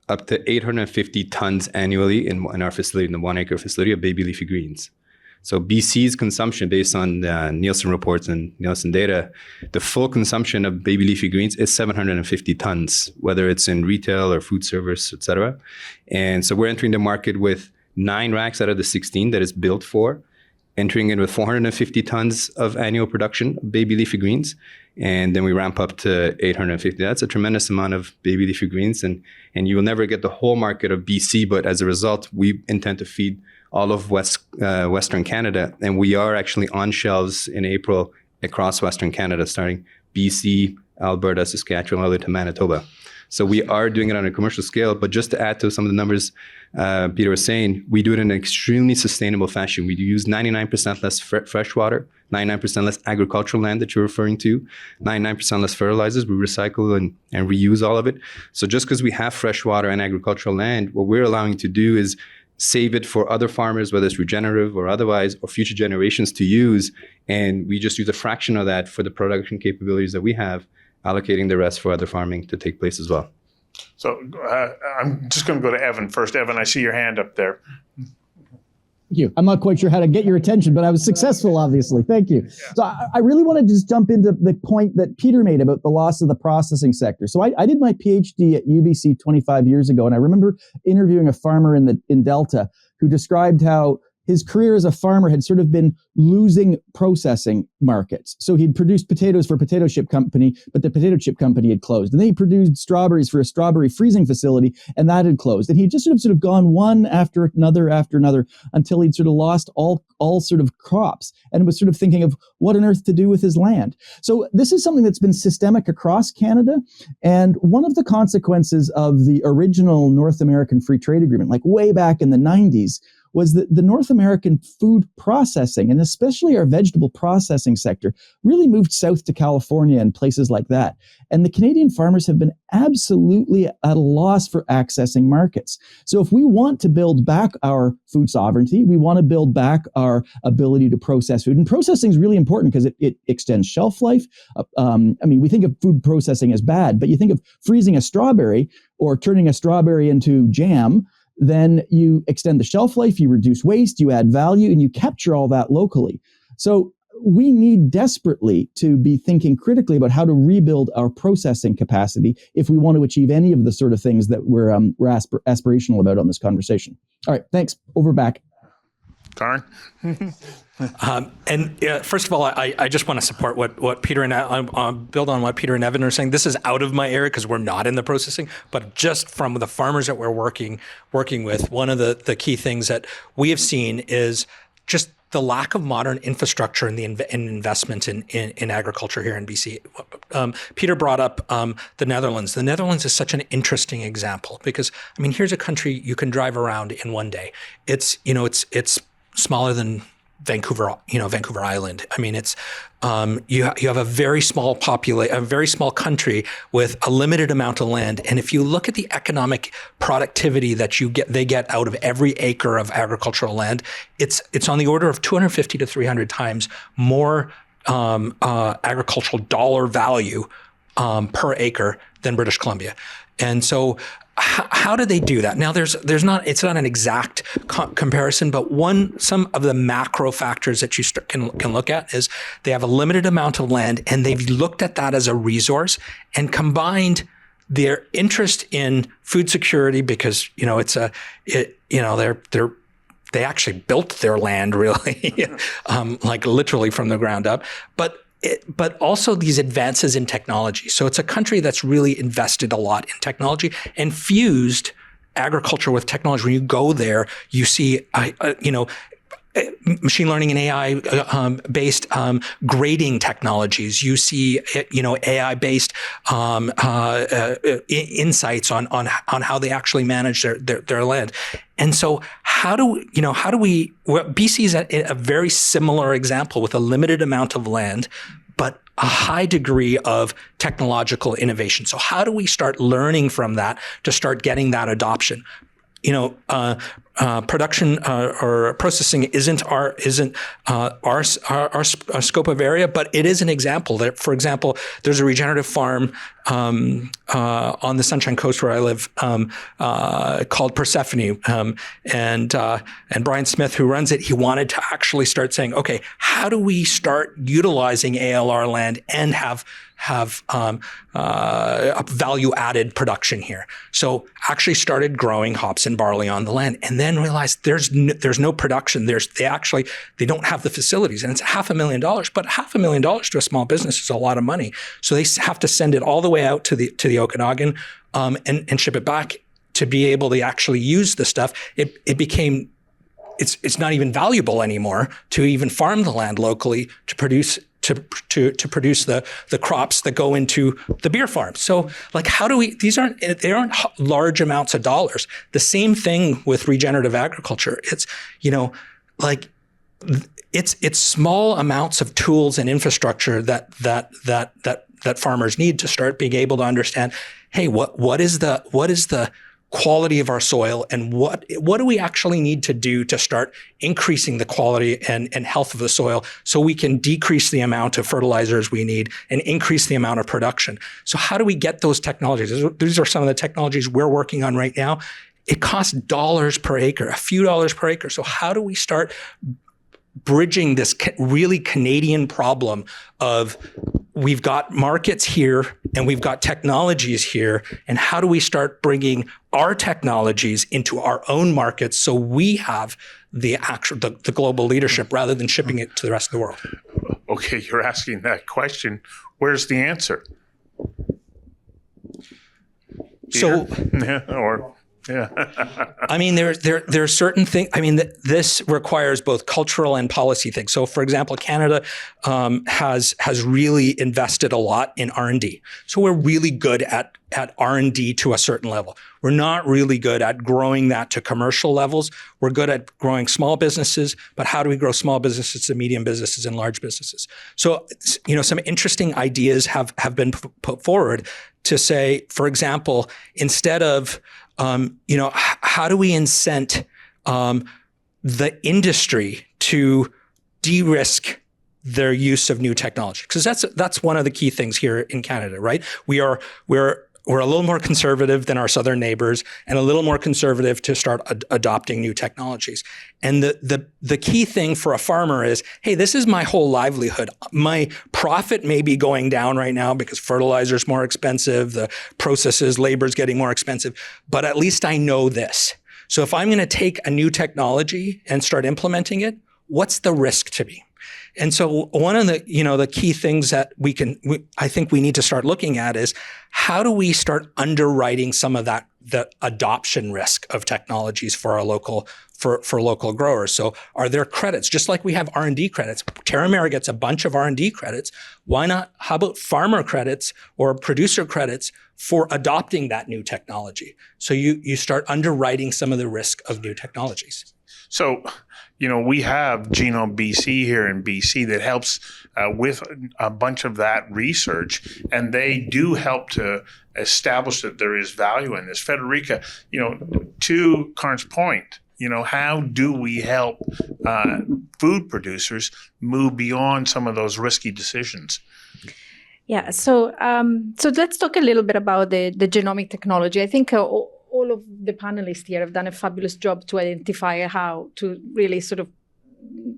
up to 850 tons annually in our facility, in the 1 acre facility of baby leafy greens. So BC's consumption, based on Nielsen reports and Nielsen data, the full consumption of baby leafy greens is 750 tons, whether it's in retail or food service, et cetera. And so we're entering the market with 9 racks out of the 16 that is built for, entering in with 450 tons of annual production of baby leafy greens. And then we ramp up to 850. That's a tremendous amount of baby leafy greens. And you will never get the whole market of BC, but as a result, we intend to feed all of Western Canada. And we are actually on shelves in April across Western Canada, starting BC, Alberta, Saskatchewan, all the way to Manitoba. So we are doing it on a commercial scale. But just to add to some of the numbers Peter was saying, we do it in an extremely sustainable fashion. We use 99% less fresh water, 99% less agricultural land that you're referring to, 99% less fertilizers. We recycle and reuse all of it. So just because we have fresh water and agricultural land, what we're allowing to do is save it for other farmers, whether it's regenerative or otherwise, or future generations to use. And we just use a fraction of that for the production capabilities that we have, allocating the rest for other farming to take place as well. So I'm just going to go to Evan first. Evan, I see your hand up there. Thank you. I'm not quite sure how to get your attention, but I was successful, obviously. Thank you. Yeah. So I really want to just jump into the point that Peter made about the loss of the processing sector. So I did my PhD at UBC 25 years ago, and I remember interviewing a farmer in Delta who described how his career as a farmer had sort of been losing processing markets. So he'd produced potatoes for a potato chip company, but the potato chip company had closed. And then he produced strawberries for a strawberry freezing facility, and that had closed. And he'd just sort of gone one after another until he'd sort of lost all sort of crops and was sort of thinking of what on earth to do with his land. So this is something that's been systemic across Canada. And one of the consequences of the original North American Free Trade Agreement, like way back in the 90s, was that the North American food processing, and especially our vegetable processing sector, really moved south to California and places like that. And the Canadian farmers have been absolutely at a loss for accessing markets. So if we want to build back our food sovereignty, we want to build back our ability to process food. And processing is really important because it extends shelf life. We think of food processing as bad, but you think of freezing a strawberry or turning a strawberry into jam, then you extend the shelf life, you reduce waste, you add value, and you capture all that locally. So we need desperately to be thinking critically about how to rebuild our processing capacity if we want to achieve any of the sort of things that we're aspirational about on this conversation. All right, thanks. Over back. Karn? First of all, I just want to support what Peter and build on what Peter and Evan are saying. This is out of my area because we're not in the processing, but just from the farmers that we're working with, one of the key things that we have seen is just the lack of modern infrastructure and investment in agriculture here in BC. Peter brought up the Netherlands. The Netherlands is such an interesting example because here's a country you can drive around in one day. It's smaller than Vancouver Island. It's you have a very small a very small country with a limited amount of land. And if you look at the economic productivity that they get out of every acre of agricultural land, it's on the order of 250 to 300 times more agricultural dollar value per acre than British Columbia. And so how do they do that? Now, it's not an exact comparison, but some of the macro factors that you can look at is they have a limited amount of land, and they've looked at that as a resource and combined their interest in food security because they actually built their land really, like literally from the ground up, but also these advances in technology. So it's a country that's really invested a lot in technology and fused agriculture with technology. When you go there, you see, machine learning and AI based grading technologies. You see, AI-based insights on how they actually manage their land. And so, BC is a very similar example with a limited amount of land, but a high degree of technological innovation. So how do we start learning from that to start getting that adoption? Production or processing isn't our scope of area, but it is an example. That, for example, there's a regenerative farm on the Sunshine Coast where I live called Persephone, and Brian Smith, who runs it, he wanted to actually start saying, okay, how do we start utilizing ALR land and have a value-added production here? So actually started growing hops and barley on the land, and then realized there's no production. They don't have the facilities, and it's $500,000. But $500,000 to a small business is a lot of money. So they have to send it all the way out to the Okanagan and ship it back to be able to actually use the stuff. It became it's not even valuable anymore to even farm the land locally to produce the crops that go into the beer farm. So how do we, they aren't large amounts of dollars. The same thing with regenerative agriculture. It's, it's small amounts of tools and infrastructure that farmers need to start being able to understand, hey, what is the quality of our soil, and what do we actually need to do to start increasing the quality and health of the soil so we can decrease the amount of fertilizers we need and increase the amount of production. So how do we get those technologies? These are some of the technologies we're working on right now. It costs dollars per acre, a few dollars per acre. So how do we start bridging this really Canadian problem of we've got markets here and we've got technologies here, and how do we start bringing our technologies into our own markets so we have the global leadership rather than shipping it to the rest of the world? Okay, you're asking that question. Where's the answer? So, yeah. I mean, there are certain things. I mean, this requires both cultural and policy things. So, for example, Canada has really invested a lot in R&D. So we're really good at R&D to a certain level. We're not really good at growing that to commercial levels. We're good at growing small businesses, but how do we grow small businesses to medium businesses and large businesses? So, some interesting ideas have been put forward to say, for example, instead of how do we incent the industry to de-risk their use of new technology? Because that's one of the key things here in Canada, right? We're a little more conservative than our southern neighbors, and a little more conservative to start adopting new technologies. And the key thing for a farmer is, hey, this is my whole livelihood. My profit may be going down right now because fertilizer is more expensive, the processes, labor is getting more expensive, but at least I know this. So if I'm going to take a new technology and start implementing it, what's the risk to me? And so one of the, the key things that I think we need to start looking at is, how do we start underwriting some of the adoption risk of technologies for our local growers? So are there credits? Just like we have R&D credits, Terramera gets a bunch of R&D credits. Why not? How about farmer credits or producer credits for adopting that new technology? So you start underwriting some of the risk of new technologies. So, we have Genome BC here in BC that helps with a bunch of that research, and they do help to establish that there is value in this. Federica, to Karn's point, how do we help food producers move beyond some of those risky decisions? Yeah, so let's talk a little bit about the genomic technology. I think all of the panelists here have done a fabulous job to identify how to really sort of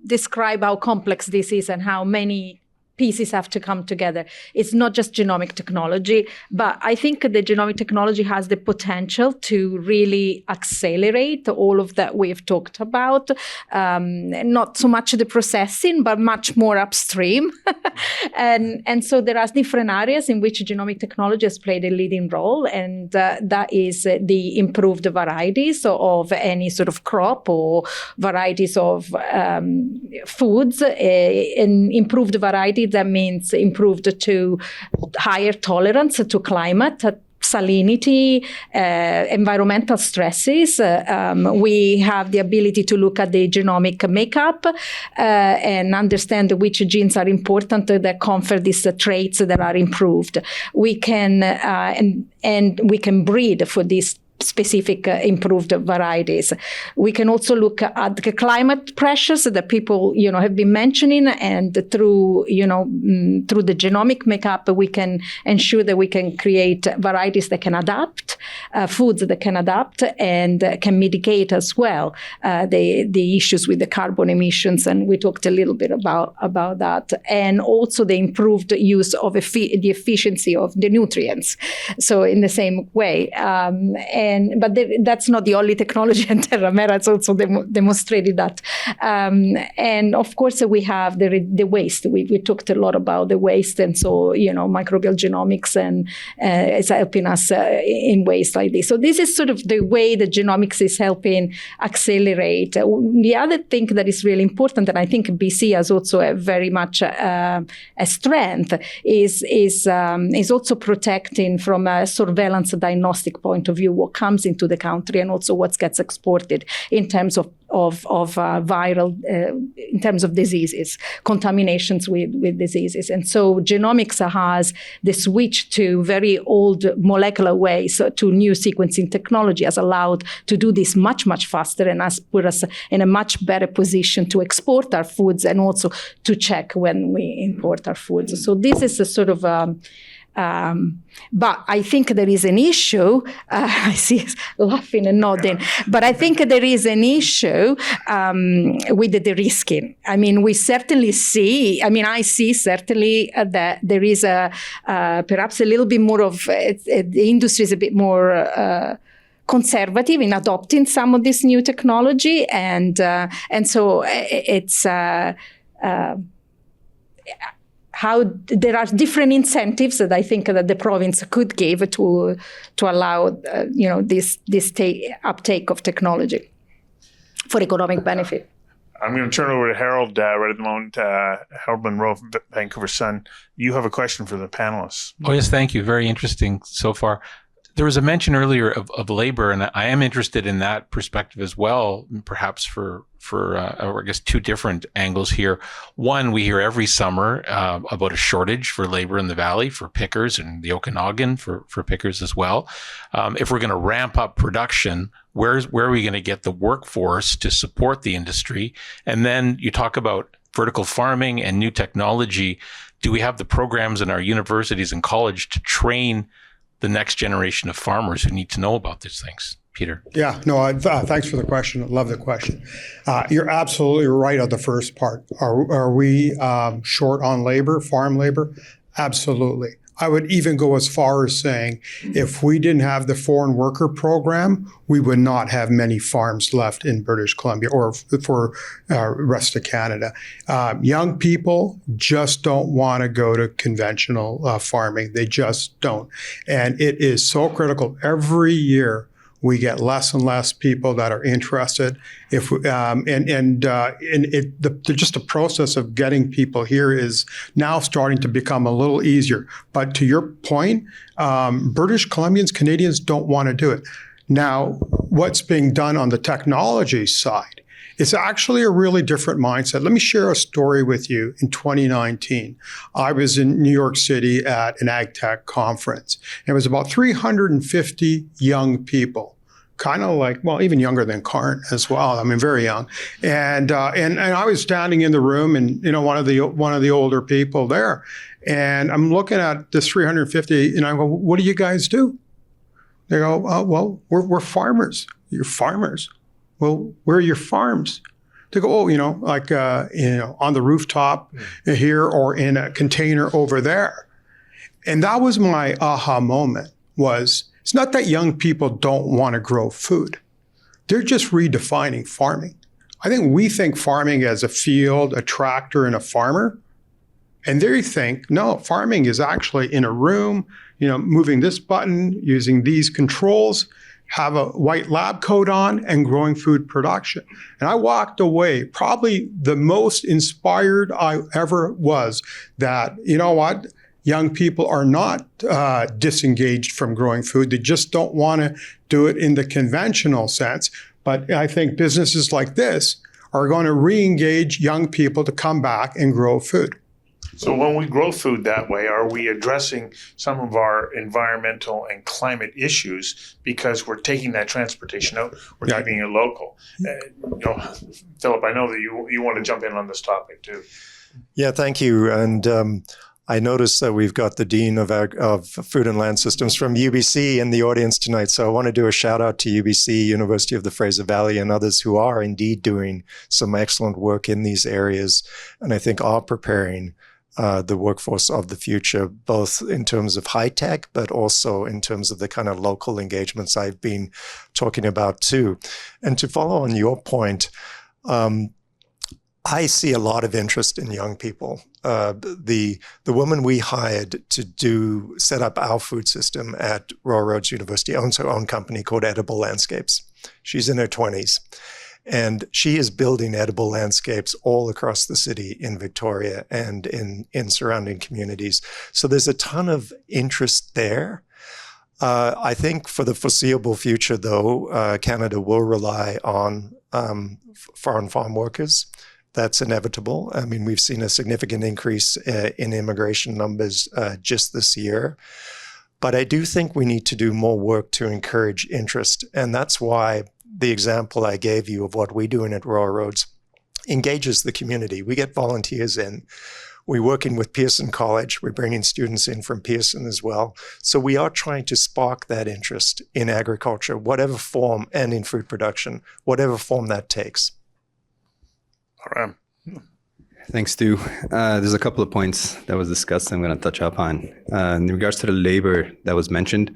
describe how complex this is and how many pieces have to come together. It's not just genomic technology, but I think the genomic technology has the potential to really accelerate all of that we've talked about. Not so much the processing, but much more upstream. and so there are different areas in which genomic technology has played a leading role, and that is the improved varieties of any sort of crop or varieties of foods. An improved variety, that means improved to higher tolerance to climate, salinity, environmental stresses. We have the ability to look at the genomic makeup and understand which genes are important that confer these traits that are improved. We can and we can breed for these specific improved varieties. We can also look at the climate pressures that people, have been mentioning, and through the genomic makeup, we can ensure that we can create varieties that can adapt, foods that can adapt and can mitigate as well the issues with the carbon emissions. And we talked a little bit about that, and also the improved use of the efficiency of the nutrients. So in the same way, but that's not the only technology, and Terramera has also demonstrated that. And of course, we have the waste. We talked a lot about the waste, and so microbial genomics and is helping us in ways like this. So this is sort of the way that genomics is helping accelerate. The other thing that is really important, and I think BC has also very much a strength, is also protecting from a surveillance diagnostic point of view what comes into the country, and also what gets exported in terms of viral, in terms of diseases, contaminations with diseases. And so genomics has the switch to very old molecular ways to new sequencing technology has allowed to do this much, much faster, and has put us in a much better position to export our foods and also to check when we import our foods. So this is a sort of but I think there is an issue. I see laughing and nodding. But I think there is an issue with the de-risking. I mean, we certainly see. I mean, I see certainly that there is perhaps a little bit more of the industry is a bit more conservative in adopting some of this new technology, and so it's. How there are different incentives that I think that the province could give to allow this uptake of technology for economic benefit. I'm going to turn over to Harold right at the moment. Harold Monroe, Vancouver Sun. You have a question for the panelists. Oh yes, thank you. Very interesting so far. There was a mention earlier of labor, and I am interested in that perspective as well, perhaps for I guess two different angles here. One, we hear every summer about a shortage for labor in the valley for pickers, and the Okanagan for pickers as well. If we're going to ramp up production, where are we going to get the workforce to support the industry? And then you talk about vertical farming and new technology. Do we have the programs in our universities and college to train the next generation of farmers who need to know about these things? Peter. Yeah, no, thanks for the question. I love the question. You're absolutely right on the first part. Are we short on labor, farm labor? Absolutely. I would even go as far as saying if we didn't have the foreign worker program, we would not have many farms left in British Columbia or for rest of Canada. Young people just don't want to go to conventional farming. They just don't. And it is so critical. Every year, we get less and less people that are interested. Just the process of getting people here is now starting to become a little easier. But to your point, British Columbians, Canadians don't want to do it. Now, what's being done on the technology side is actually a really different mindset. Let me share a story with you. In 2019, I was in New York City at an ag tech conference. It was about 350 young people, kind of like, well, even younger than Karn as well. I mean, very young. And I was standing in the room, and one of the older people there, and I'm looking at this 350, and I go, "What do you guys do?" They go, "Well, we're farmers." "You're farmers? Well, where are your farms?" to go, like on the rooftop here or in a container over there. And that was my aha moment. It's not that young people don't want to grow food. They're just redefining farming. I think we think farming as a field, a tractor, and a farmer. And they think, no, farming is actually in a room, moving this button, using these controls, have a white lab coat on, and growing food production. And I walked away probably the most inspired I ever was that, young people are not disengaged from growing food. They just don't want to do it in the conventional sense. But I think businesses like this are going to re-engage young people to come back and grow food. So when we grow food that way, are we addressing some of our environmental and climate issues because we're taking that transportation out, we're keeping it local? Philip, I know that you want to jump in on this topic too. Yeah, thank you. And I noticed that we've got the Dean of Food and Land Systems from UBC in the audience tonight. So I want to do a shout out to UBC, University of the Fraser Valley, and others who are indeed doing some excellent work in these areas, and I think are preparing the workforce of the future, both in terms of high tech, but also in terms of the kind of local engagements I've been talking about too. And to follow on your point, I see a lot of interest in young people. The woman we hired to set up our food system at Royal Roads University owns her own company called Edible Landscapes. She's in her 20s. And she is building edible landscapes all across the city in Victoria and in surrounding communities. So there's a ton of interest there. I think for the foreseeable future, though, Canada will rely on foreign farm workers. That's inevitable. I mean, we've seen a significant increase in immigration numbers just this year. But I do think we need to do more work to encourage interest. And that's why the example I gave you of what we're doing at Royal Roads engages the community. We get volunteers in. We're working with Pearson College. We're bringing students in from Pearson as well. So we are trying to spark that interest in agriculture, whatever form, and in food production, whatever form that takes. Bahram. Thanks, Stu. There's a couple of points that was discussed I'm going to touch up on. In regards to the labor that was mentioned,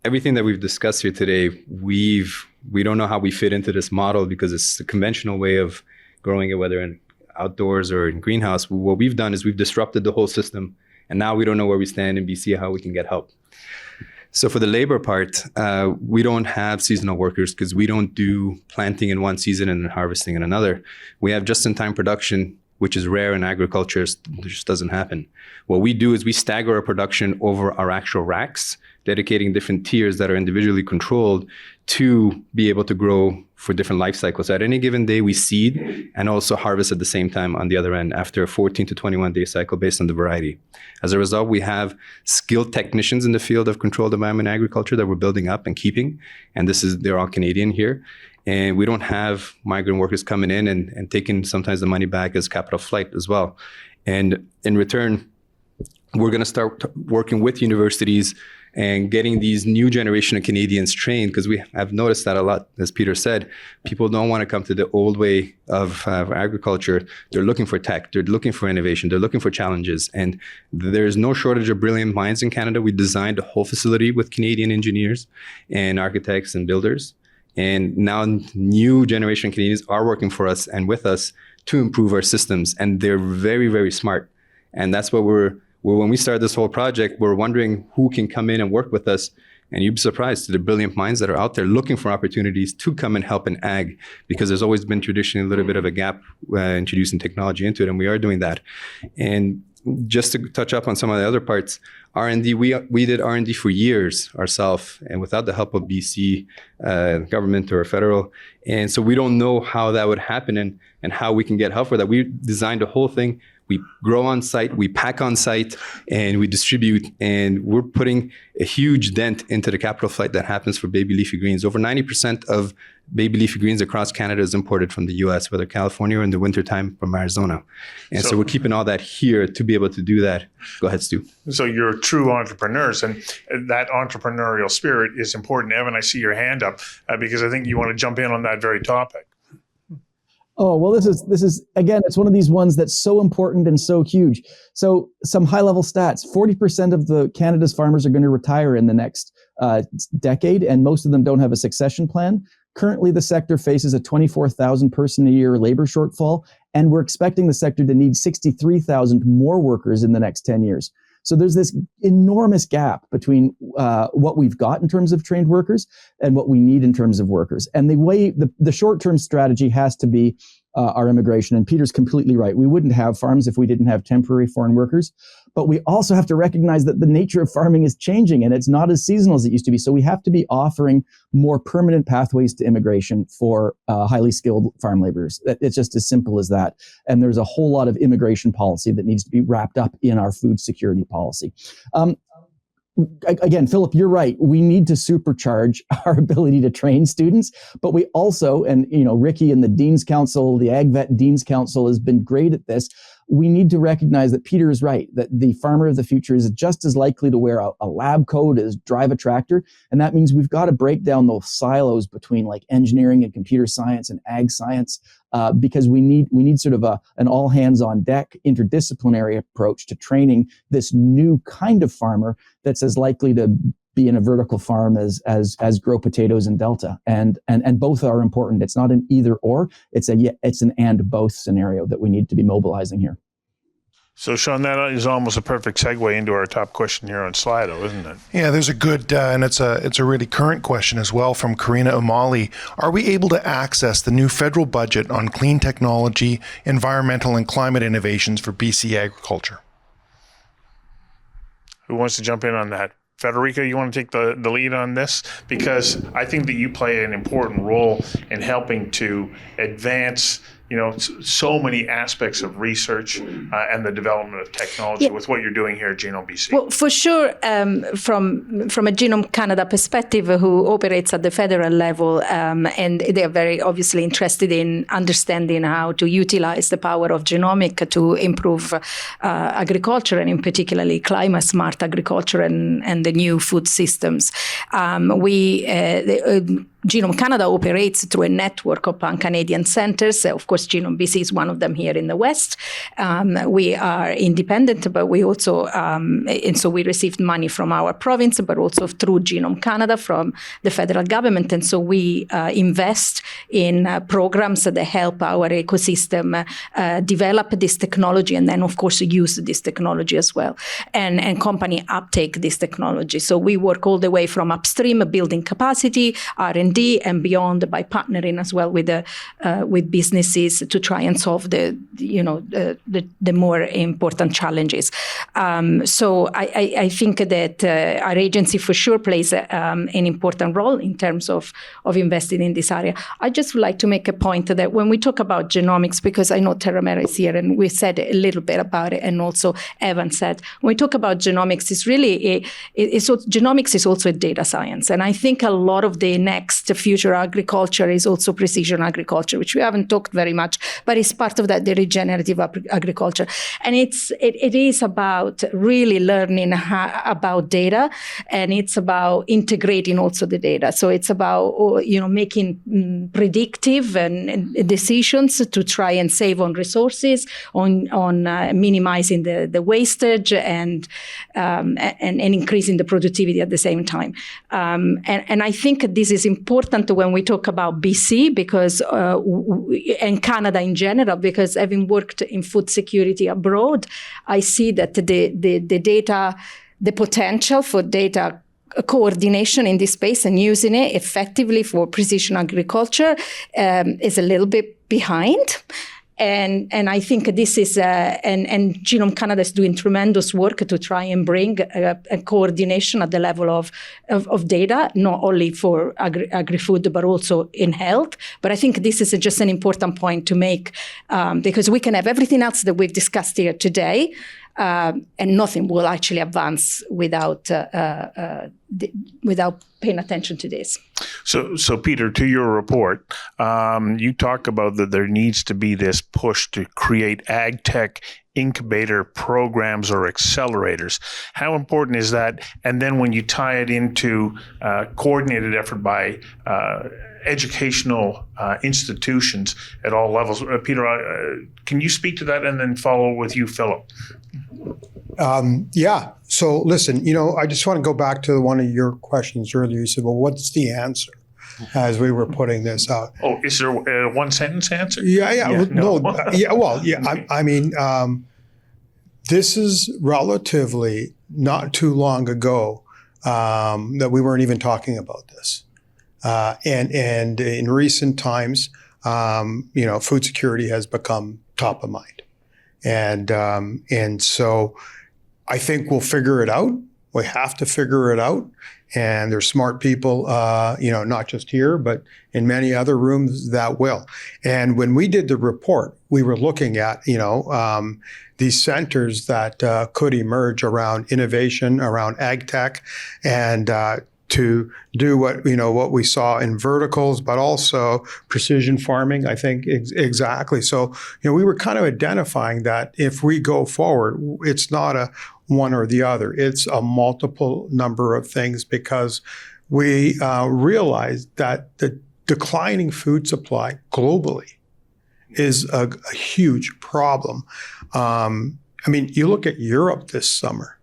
everything that we've discussed here today, we don't know how we fit into this model because it's the conventional way of growing it, whether in outdoors or in greenhouse. What we've done is we've disrupted the whole system, and now we don't know where we stand in BC, how we can get help. So for the labor part, we don't have seasonal workers because we don't do planting in one season and then harvesting in another. We have just-in-time production, which is rare in agriculture. It just doesn't happen. What we do is we stagger our production over our actual racks, dedicating different tiers that are individually controlled to be able to grow for different life cycles. At any given day, we seed and also harvest at the same time on the other end after a 14 to 21 day cycle based on the variety. As a result, we have skilled technicians in the field of controlled environment agriculture that we're building up and keeping. And they're all Canadian here. And we don't have migrant workers coming in and taking sometimes the money back as capital flight as well. And in return, we're going to start working with universities and getting these new generation of Canadians trained, because we have noticed that a lot, as Peter said, people don't want to come to the old way of agriculture. They're looking for tech, they're looking for innovation, they're looking for challenges. And there's no shortage of brilliant minds in Canada. We designed a whole facility with Canadian engineers and architects and builders. And now new generation Canadians are working for us and with us to improve our systems. And they're very, very smart. And that's what when we started this whole project, we're wondering who can come in and work with us. And you'd be surprised to the brilliant minds that are out there looking for opportunities to come and help in ag, because there's always been traditionally a little bit of a gap introducing technology into it. And we are doing that. And just to touch up on some of the other parts, R&D, we did R&D for years ourselves and without the help of BC government or federal. And so we don't know how that would happen and how we can get help for that. We designed the whole thing. We grow on site, we pack on site, and we distribute. And we're putting a huge dent into the capital flight that happens for baby leafy greens. Over 90% of baby leafy greens across Canada is imported from the US, whether California or in the wintertime from Arizona. And so we're keeping all that here to be able to do that. Go ahead, Stu. So you're true entrepreneurs, and that entrepreneurial spirit is important. Evan, I see your hand up because I think you want to jump in on that very topic. Oh, well, this is again, it's one of these ones that's so important and so huge. So some high level stats, 40% of the Canada's farmers are going to retire in the next decade, and most of them don't have a succession plan. Currently, the sector faces a 24,000 person a year labor shortfall, and we're expecting the sector to need 63,000 more workers in the next 10 years. So there's this enormous gap between what we've got in terms of trained workers and what we need in terms of workers. And the short-term strategy has to be our immigration. And Peter's completely right. We wouldn't have farms if we didn't have temporary foreign workers. But we also have to recognize that the nature of farming is changing and it's not as seasonal as it used to be. So we have to be offering more permanent pathways to immigration for highly skilled farm laborers. It's just as simple as that. And there's a whole lot of immigration policy that needs to be wrapped up in our food security policy. Again, Philip, you're right. We need to supercharge our ability to train students, but we also, and Ricky and the Dean's Council, the AgVet Dean's Council has been great at this. We need to recognize that Peter is right, that the farmer of the future is just as likely to wear a lab coat as drive a tractor. And that means we've got to break down those silos between like engineering and computer science and ag science, because we need sort of an all hands on deck interdisciplinary approach to training this new kind of farmer that's as likely to be in a vertical farm as grow potatoes in Delta. And both are important. It's not an either or, it's an and both scenario that we need to be mobilizing here. So, Sean, that is almost a perfect segue into our top question here on Slido, isn't it? Yeah, there's a good, and it's a really current question as well from Karina Umali. Are we able to access the new federal budget on clean technology, environmental and climate innovations for BC agriculture? Who wants to jump in on that? Federica, you want to take the lead on this? Because I think that you play an important role in helping to advance so many aspects of research and the development of technology with what you're doing here at Genome BC. Well, for sure, from a Genome Canada perspective, who operates at the federal level, and they are very obviously interested in understanding how to utilize the power of genomic to improve agriculture, and in particularly climate smart agriculture and the new food systems. Genome Canada operates through a network of pan-Canadian centers. Of course, Genome BC is one of them here in the West. We are independent, but we also, and so we received money from our province, but also through Genome Canada from the federal government. And so we invest in programs that help our ecosystem develop this technology and then, of course, use this technology as well. And company uptake this technology. So we work all the way from upstream, building capacity, R&D, and beyond by partnering as well with businesses to try and solve the more important challenges. So I think that our agency for sure plays an important role in terms of investing in this area. I just would like to make a point that when we talk about genomics, because I know Terramera is here and we said a little bit about it, and also Evan said, when we talk about genomics, genomics is also a data science. And I think a lot of the next future agriculture is also precision agriculture, which we haven't talked very much, but it's part of that, the regenerative agriculture. And it is about really learning about data, and it's about integrating also the data. So it's about making predictive and decisions to try and save on resources, on minimizing the wastage and increasing the productivity at the same time. And I think this is important when we talk about BC because and Canada in general, because having worked in food security abroad, I see that the potential for data coordination in this space and using it effectively for precision agriculture is a little bit behind. And I think this is, and Genome Canada is doing tremendous work to try and bring a coordination at the level of data, not only for agri-food, but also in health. But I think this is just an important point to make, because we can have everything else that we've discussed here today, and nothing will actually advance without paying attention to this. So Peter, to your report, you talk about that there needs to be this push to create ag tech incubator programs or accelerators. How important is that? And then when you tie it into coordinated effort by educational institutions at all levels. Peter, can you speak to that and then follow with you, Philip? Yeah. So listen, I just want to go back to one of your questions earlier. You said, well, what's the answer as we were putting this out? Oh, is there a one sentence answer? This is relatively not too long ago that we weren't even talking about this. And in recent times, food security has become top of mind. And so I think we'll figure it out. We have to figure it out. And there's smart people, not just here, but in many other rooms that will. And when we did the report, we were looking at, these centers that could emerge around innovation, around ag tech, and to do what we saw in verticals, but also precision farming, I think exactly. So, we were kind of identifying that if we go forward, it's not a one or the other. It's a multiple number of things because we realized that the declining food supply globally is a huge problem. You look at Europe this summer.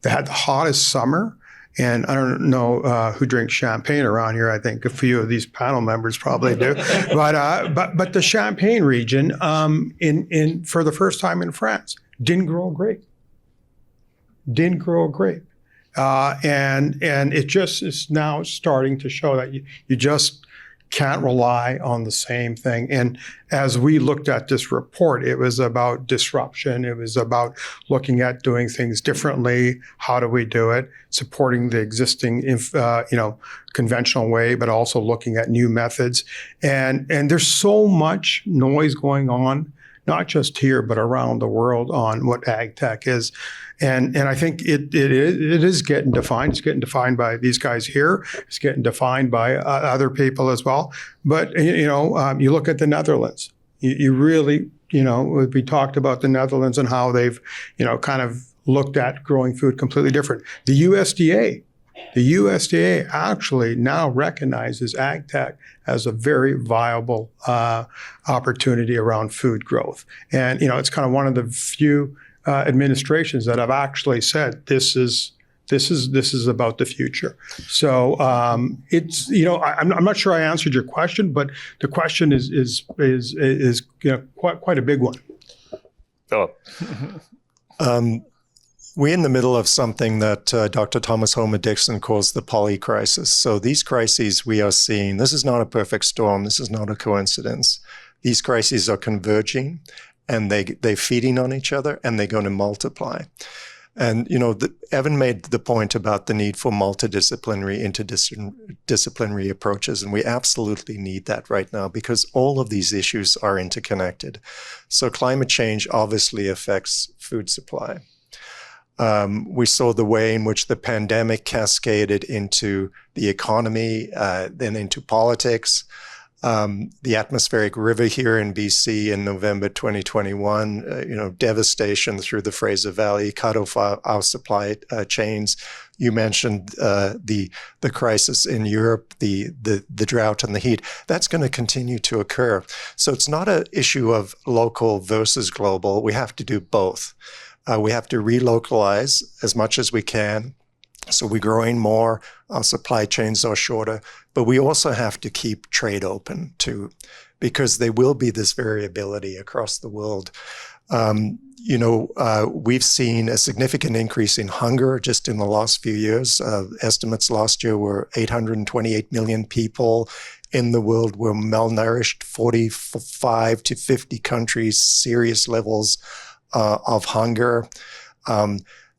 They had the hottest summer. And I don't know who drinks champagne around here. I think a few of these panel members probably do. But the Champagne region, in for the first time in France, didn't grow a grape. And it just is now starting to show that you just can't rely on the same thing. And as we looked at this report, it was about disruption. It was about looking at doing things differently. How do we do it? Supporting the existing, conventional way, but also looking at new methods. And there's so much noise going on, not just here, but around the world on what ag tech is. And I think it is getting defined. It's getting defined by these guys here. It's getting defined by other people as well. But, you look at the Netherlands. You really, we talked about the Netherlands and how they've, kind of looked at growing food completely different. The USDA actually now recognizes ag tech as a very viable opportunity around food growth. And, it's kind of one of the few administrations that have actually said this is about the future. So it's I'm not sure I answered your question, but the question is quite a big one. Philip. We're in the middle of something that Dr. Thomas Homer Dixon calls the poly crisis. So these crises we are seeing, this is not a perfect storm. This is not a coincidence. These crises are converging, and they're feeding on each other, and they're going to multiply. And, Evan made the point about the need for multidisciplinary, interdisciplinary approaches, and we absolutely need that right now because all of these issues are interconnected. So climate change obviously affects food supply. We saw the way in which the pandemic cascaded into the economy, then into politics. The atmospheric river here in BC in November 2021, devastation through the Fraser Valley, cut off our supply chains. You mentioned the crisis in Europe, the drought and the heat. That's going to continue to occur. So it's not an issue of local versus global. We have to do both. We have to relocalize as much as we can. So we're growing more, our supply chains are shorter, but we also have to keep trade open too, because there will be this variability across the world. We've seen a significant increase in hunger just in the last few years. Estimates last year were 828 million people in the world were malnourished, 45 to 50 countries, serious levels of hunger.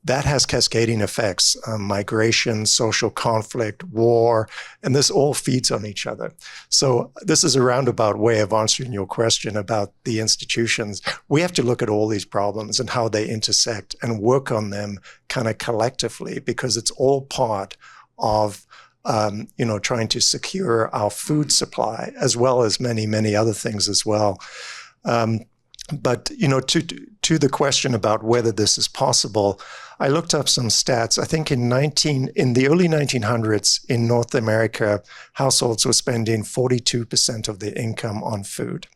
That has cascading effects, migration, social conflict, war, and this all feeds on each other. So this is a roundabout way of answering your question about the institutions. We have to look at all these problems and how they intersect and work on them kind of collectively, because it's all part of trying to secure our food supply, as well as many, many other things as well. But, to the question about whether this is possible, I looked up some stats. I think in the early 1900s in North America, households were spending 42% of their income on food.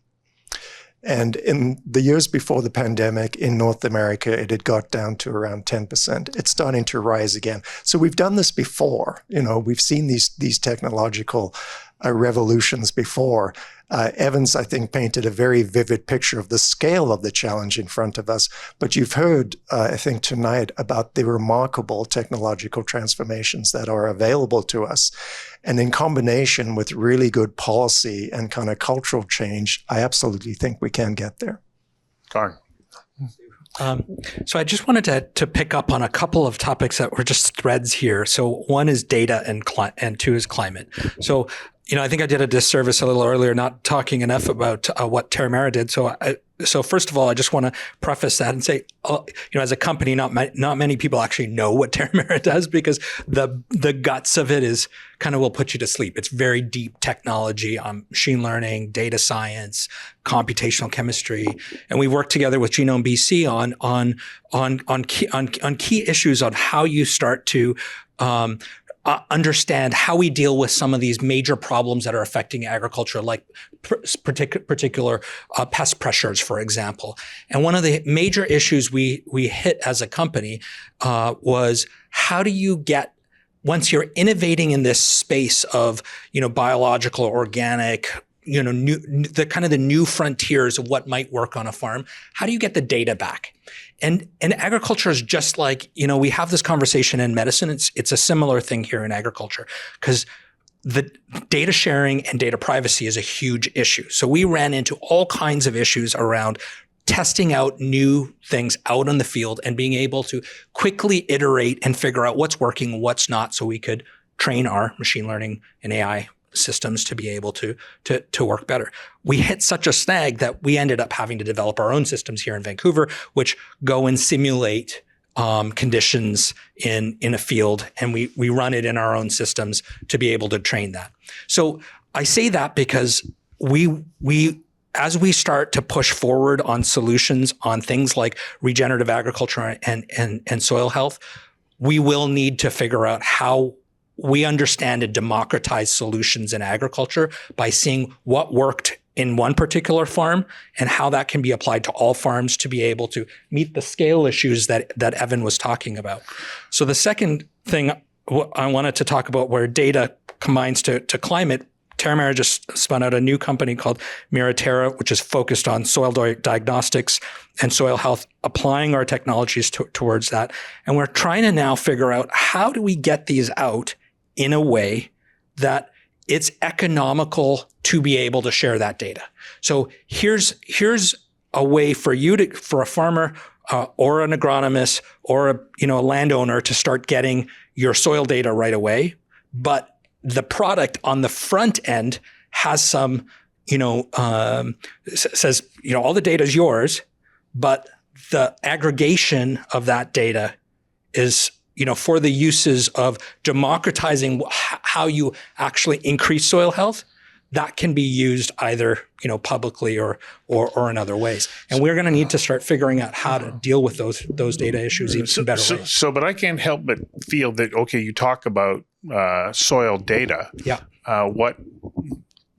And in the years before the pandemic in North America, it had got down to around 10%. It's starting to rise again. So we've done this before. We've seen these technological revolutions before. Evans, I think, painted a very vivid picture of the scale of the challenge in front of us. But you've heard, I think, tonight about the remarkable technological transformations that are available to us. And in combination with really good policy and kind of cultural change, I absolutely think we can get there. Karn. So I just wanted to pick up on a couple of topics that were just threads here. So one is data and two is climate. So, I think I did a disservice a little earlier, not talking enough about what Terramera did. So first of all, I just want to preface that and say, as a company, not many people actually know what Terramera does, because the guts of it is kind of will put you to sleep. It's very deep technology on machine learning, data science, computational chemistry, and we work together with Genome BC on key issues on how you start to understand how we deal with some of these major problems that are affecting agriculture, like particular pest pressures, for example. And one of the major issues we hit as a company was, how do you get, once you're innovating in this space of biological, organic, the new frontiers of what might work on a farm, how do you get the data back? And agriculture is just like, we have this conversation in medicine. It's a similar thing here in agriculture, because the data sharing and data privacy is a huge issue. So we ran into all kinds of issues around testing out new things out in the field and being able to quickly iterate and figure out what's working, what's not, so we could train our machine learning and AI systems to be able to work better. We hit such a snag that we ended up having to develop our own systems here in Vancouver, which go and simulate conditions in a field, and we run it in our own systems to be able to train that. So I say that because we as we start to push forward on solutions on things like regenerative agriculture and soil health, we will need to figure out how we understand and democratize solutions in agriculture by seeing what worked in one particular farm and how that can be applied to all farms to be able to meet the scale issues that Evan was talking about. So the second thing I wanted to talk about, where data combines to climate, Terramera just spun out a new company called Miraterra, which is focused on soil diagnostics and soil health, applying our technologies towards that. And we're trying to now figure out, how do we get these out in a way that it's economical to be able to share that data. So here's a way for a farmer or an agronomist or a landowner to start getting your soil data right away. But the product on the front end has some, says, all the data is yours, but the aggregation of that data is for the uses of democratizing how you actually increase soil health, that can be used either, publicly or in other ways. And we're going to need to start figuring out how to deal with those data issues in better ways. But I can't help but feel that, okay, you talk about soil data. Yeah. What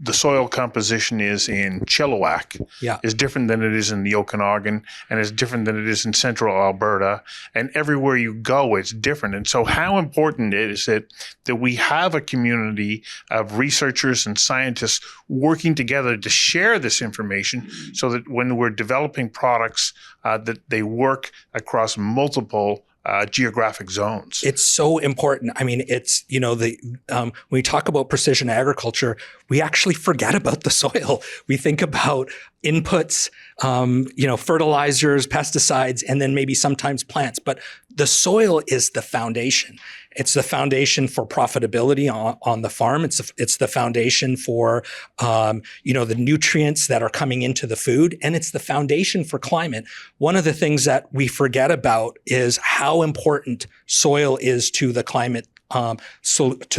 the soil composition is in Chilliwack is different than it is in the Okanagan, and is different than it is in central Alberta. And everywhere you go, it's different. And so how important is it that we have a community of researchers and scientists working together to share this information, so that when we're developing products, that they work across multiple geographic zones? It's so important. I mean, it's, when we talk about precision agriculture, we actually forget about the soil. We think about inputs, fertilizers, pesticides, and then maybe sometimes plants. But the soil is the foundation. It's the foundation for profitability on the farm. It's the foundation for, the nutrients that are coming into the food, and it's the foundation for climate. One of the things that we forget about is how important soil is to the climate to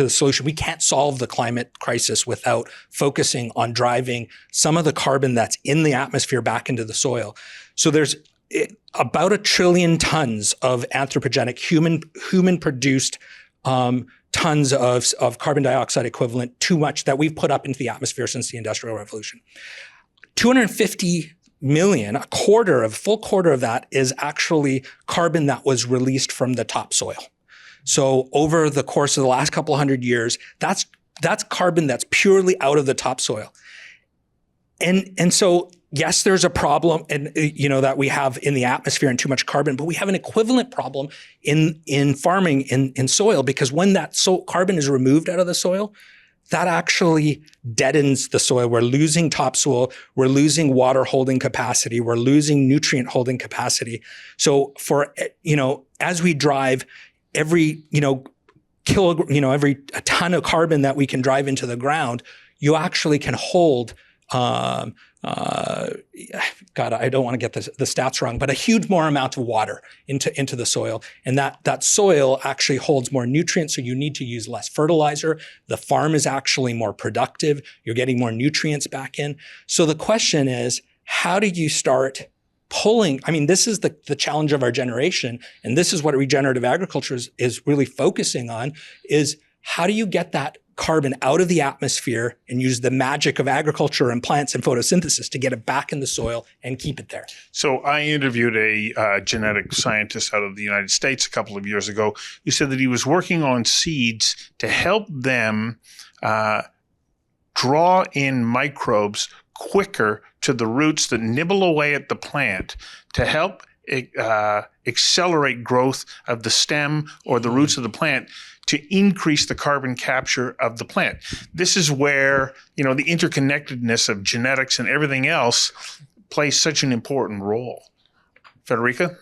the solution. We can't solve the climate crisis without focusing on driving some of the carbon that's in the atmosphere back into the soil. So there's about 1 trillion tons of anthropogenic human-produced tons of carbon dioxide equivalent, too much, that we've put up into the atmosphere since the Industrial Revolution. 250 million, a full quarter of that is actually carbon that was released from the topsoil. So over the course of the last couple hundred years, that's carbon that's purely out of the topsoil. And so, yes, there's a problem that we have in the atmosphere and too much carbon, but we have an equivalent problem in farming in soil, because when that carbon is removed out of the soil, that actually deadens the soil. We're losing topsoil, we're losing water holding capacity, we're losing nutrient holding capacity. So as we drive every every ton of carbon that we can drive into the ground, you actually can hold God, I don't want to get the stats wrong, but a huge more amount of water into the soil. And that soil actually holds more nutrients, so you need to use less fertilizer. The farm is actually more productive. You're getting more nutrients back in. So the question is, how do you start pulling? I mean, this is the challenge of our generation, and this is what regenerative agriculture is really focusing on, is how do you get that carbon out of the atmosphere and use the magic of agriculture and plants and photosynthesis to get it back in the soil and keep it there. So I interviewed a genetic scientist out of the United States a couple of years ago. He said that he was working on seeds to help them draw in microbes quicker to the roots that nibble away at the plant to help accelerate growth of the stem or the roots of the plant, to increase the carbon capture of the plant. This is where, the interconnectedness of genetics and everything else plays such an important role. Federica?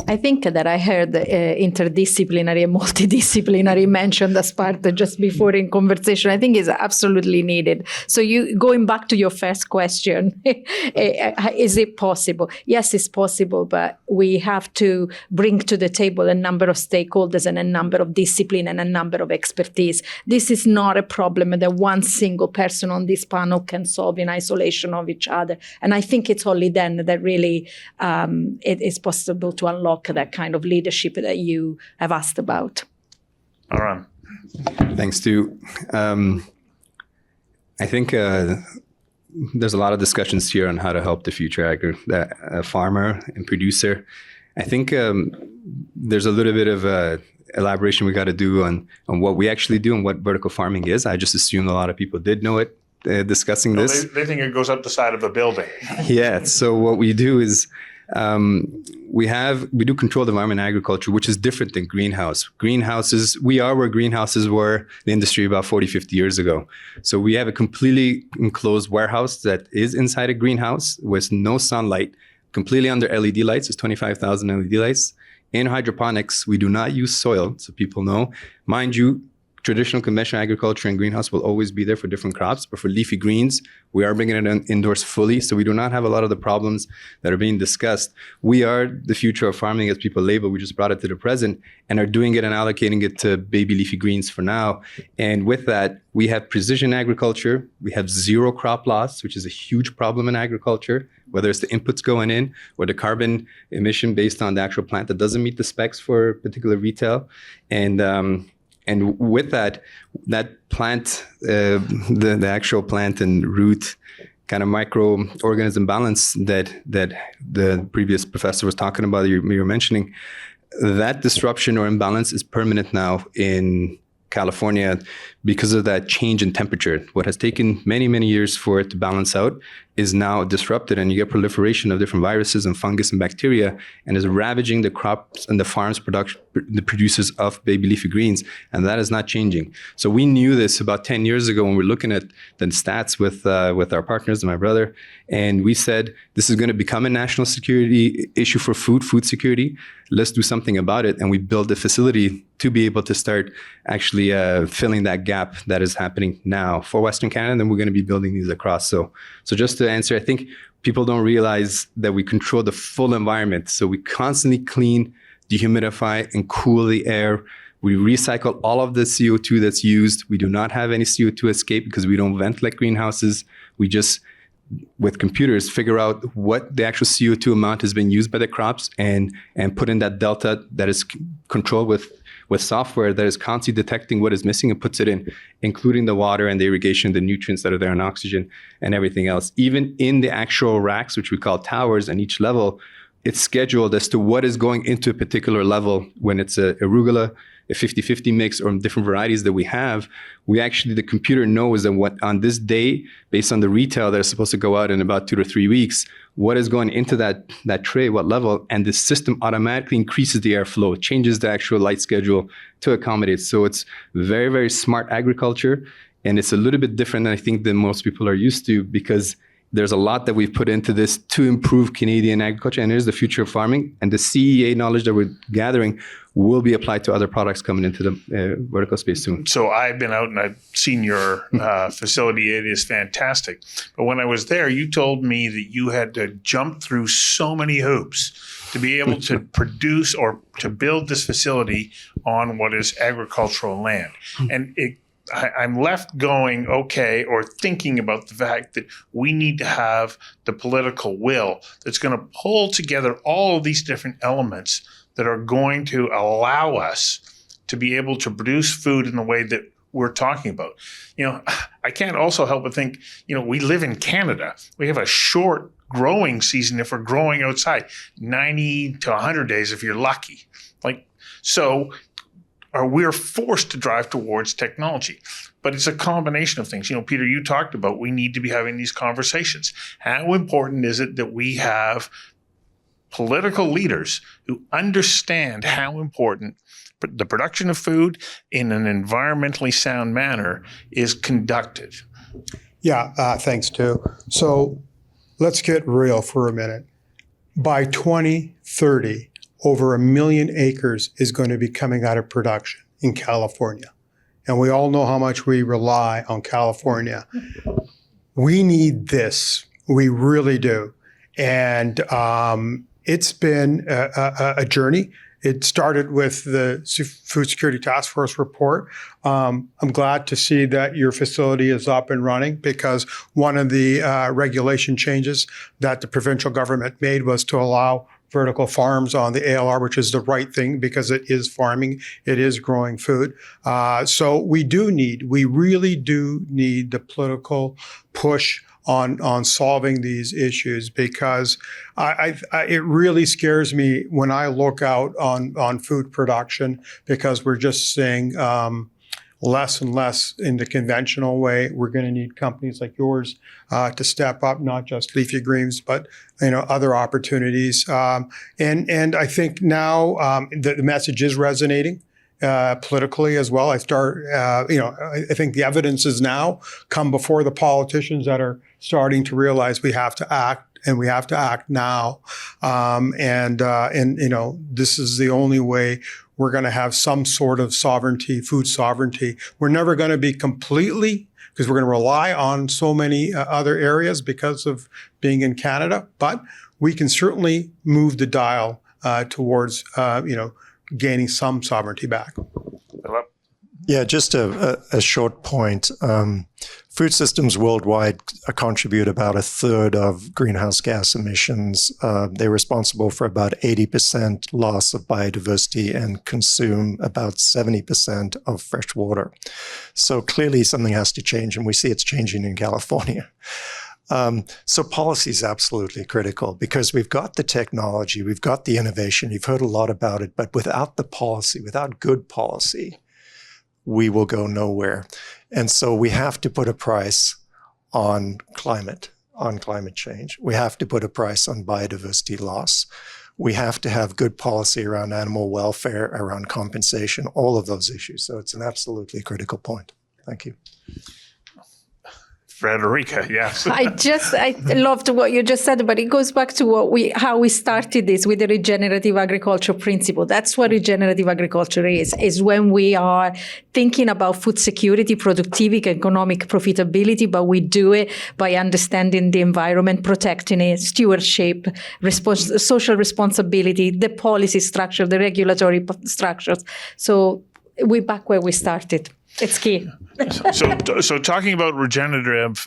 I think that I heard interdisciplinary and multidisciplinary mentioned as part just before in conversation. I think is absolutely needed. So going back to your first question, is it possible? Yes, it's possible, but we have to bring to the table a number of stakeholders and a number of discipline and a number of expertise. This is not a problem that one single person on this panel can solve in isolation of each other. And I think it's only then that really it is possible to unlock that kind of leadership that you have asked about. All right. Thanks, Stu. I think there's a lot of discussions here on how to help the future farmer and producer. I think there's a little bit of elaboration we got to do on what we actually do and what vertical farming is. I just assumed a lot of people did know it discussing this. They think it goes up the side of a building. Yeah. So what we do is we do controlled environment agriculture, which is different than greenhouse. Greenhouses, we are where greenhouses were in the industry about 40, 50 years ago. So we have a completely enclosed warehouse that is inside a greenhouse with no sunlight, completely under LED lights. It's 25,000 LED lights. In hydroponics, we do not use soil, so people know. Mind you, traditional conventional agriculture and greenhouse will always be there for different crops, but for leafy greens, we are bringing it indoors fully, so we do not have a lot of the problems that are being discussed. We are the future of farming, as people label. We just brought it to the present and are doing it and allocating it to baby leafy greens for now. And with that, we have precision agriculture. We have zero crop loss, which is a huge problem in agriculture, whether it's the inputs going in or the carbon emission based on the actual plant that doesn't meet the specs for particular retail. And with that plant, the actual plant and root kind of microorganism balance that the previous professor was talking about, you were mentioning, that disruption or imbalance is permanent now in California because of that change in temperature. What has taken many, many years for it to balance out is now disrupted, and you get proliferation of different viruses and fungus and bacteria, and is ravaging the crops and the farms the producers of baby leafy greens, and that is not changing. So we knew this about 10 years ago when we were looking at the stats with our partners and my brother, and we said, this is going to become a national security issue for food security. Let's do something about it, and we built a facility to be able to start actually filling that gap that is happening now for Western Canada, and then we're going to be building these across. So just to answer, I think people don't realize that we control the full environment. So we constantly clean, dehumidify, and cool the air We recycle all of the CO2 that's used. We do not have any CO2 escape because we don't vent like greenhouses. We just, with computers, figure out what the actual CO2 amount has been used by the crops and put in that delta that is controlled with software that is constantly detecting what is missing and puts it in, including the water and the irrigation, the nutrients that are there and oxygen and everything else. Even in the actual racks, which we call towers, and each level, it's scheduled as to what is going into a particular level. When it's a arugula, a 50-50 mix, or different varieties that we have, the computer knows that what on this day, based on the retail that is supposed to go out in about 2 to 3 weeks, what is going into that tray, what level, and the system automatically increases the airflow, changes the actual light schedule to accommodate. So it's very, very smart agriculture, and it's a little bit different than I think than most people are used to, because there's a lot that we've put into this to improve Canadian agriculture, and it is the future of farming. And the CEA knowledge that we're gathering will be applied to other products coming into the vertical space soon. So I've been out and I've seen your facility. It is fantastic. But when I was there, you told me that you had to jump through so many hoops to be able to produce or to build this facility on what is agricultural land. And I'm left going, okay, or thinking about the fact that we need to have the political will that's going to pull together all of these different elements that are going to allow us to be able to produce food in the way that we're talking about. I can't also help but think, we live in Canada. We have a short growing season if we're growing outside, 90 to 100 days if you're lucky. We're forced to drive towards technology. But it's a combination of things. Peter, you talked about we need to be having these conversations. How important is it that we have political leaders who understand how important the production of food in an environmentally sound manner is conducted? Yeah, thanks, too. So let's get real for a minute. By 2030, over 1 million acres is going to be coming out of production in California. And we all know how much we rely on California. We need this. We really do. And it's been a journey. It started with the Food Security Task Force report. I'm glad to see that your facility is up and running, because one of the regulation changes that the provincial government made was to allow vertical farms on the ALR, which is the right thing because it is farming, it is growing food. So we really do need the political push on solving these issues, because it really scares me when I look out on food production, because we're just seeing less and less in the conventional way. We're going to need companies like yours to step up, not just leafy greens, but other opportunities. And I think now the message is resonating politically as well. I think the evidence is now come before the politicians that are starting to realize we have to act, and we have to act now. This is the only way we're going to have some sort of sovereignty, food sovereignty. We're never going to be completely, because we're going to rely on so many other areas because of being in Canada, but we can certainly move the dial towards, gaining some sovereignty back. Yeah, just a short point. Food systems worldwide contribute about 1/3 of greenhouse gas emissions. They're responsible for about 80% loss of biodiversity and consume about 70% of fresh water. So clearly something has to change, and we see it's changing in California. So policy is absolutely critical, because we've got the technology, we've got the innovation, you've heard a lot about it, but without the policy, without good policy, we will go nowhere. And so we have to put a price on climate change. We have to put a price on biodiversity loss. We have to have good policy around animal welfare, around compensation, all of those issues. So it's an absolutely critical point. Thank you. Federica, yes. I loved what you just said, but it goes back to how we started this with the regenerative agriculture principle. That's what regenerative agriculture is when we are thinking about food security, productivity, economic profitability, but we do it by understanding the environment, protecting it, stewardship, social responsibility, the policy structure, the regulatory structures. So we're back where we started. It's key. So talking about regenerative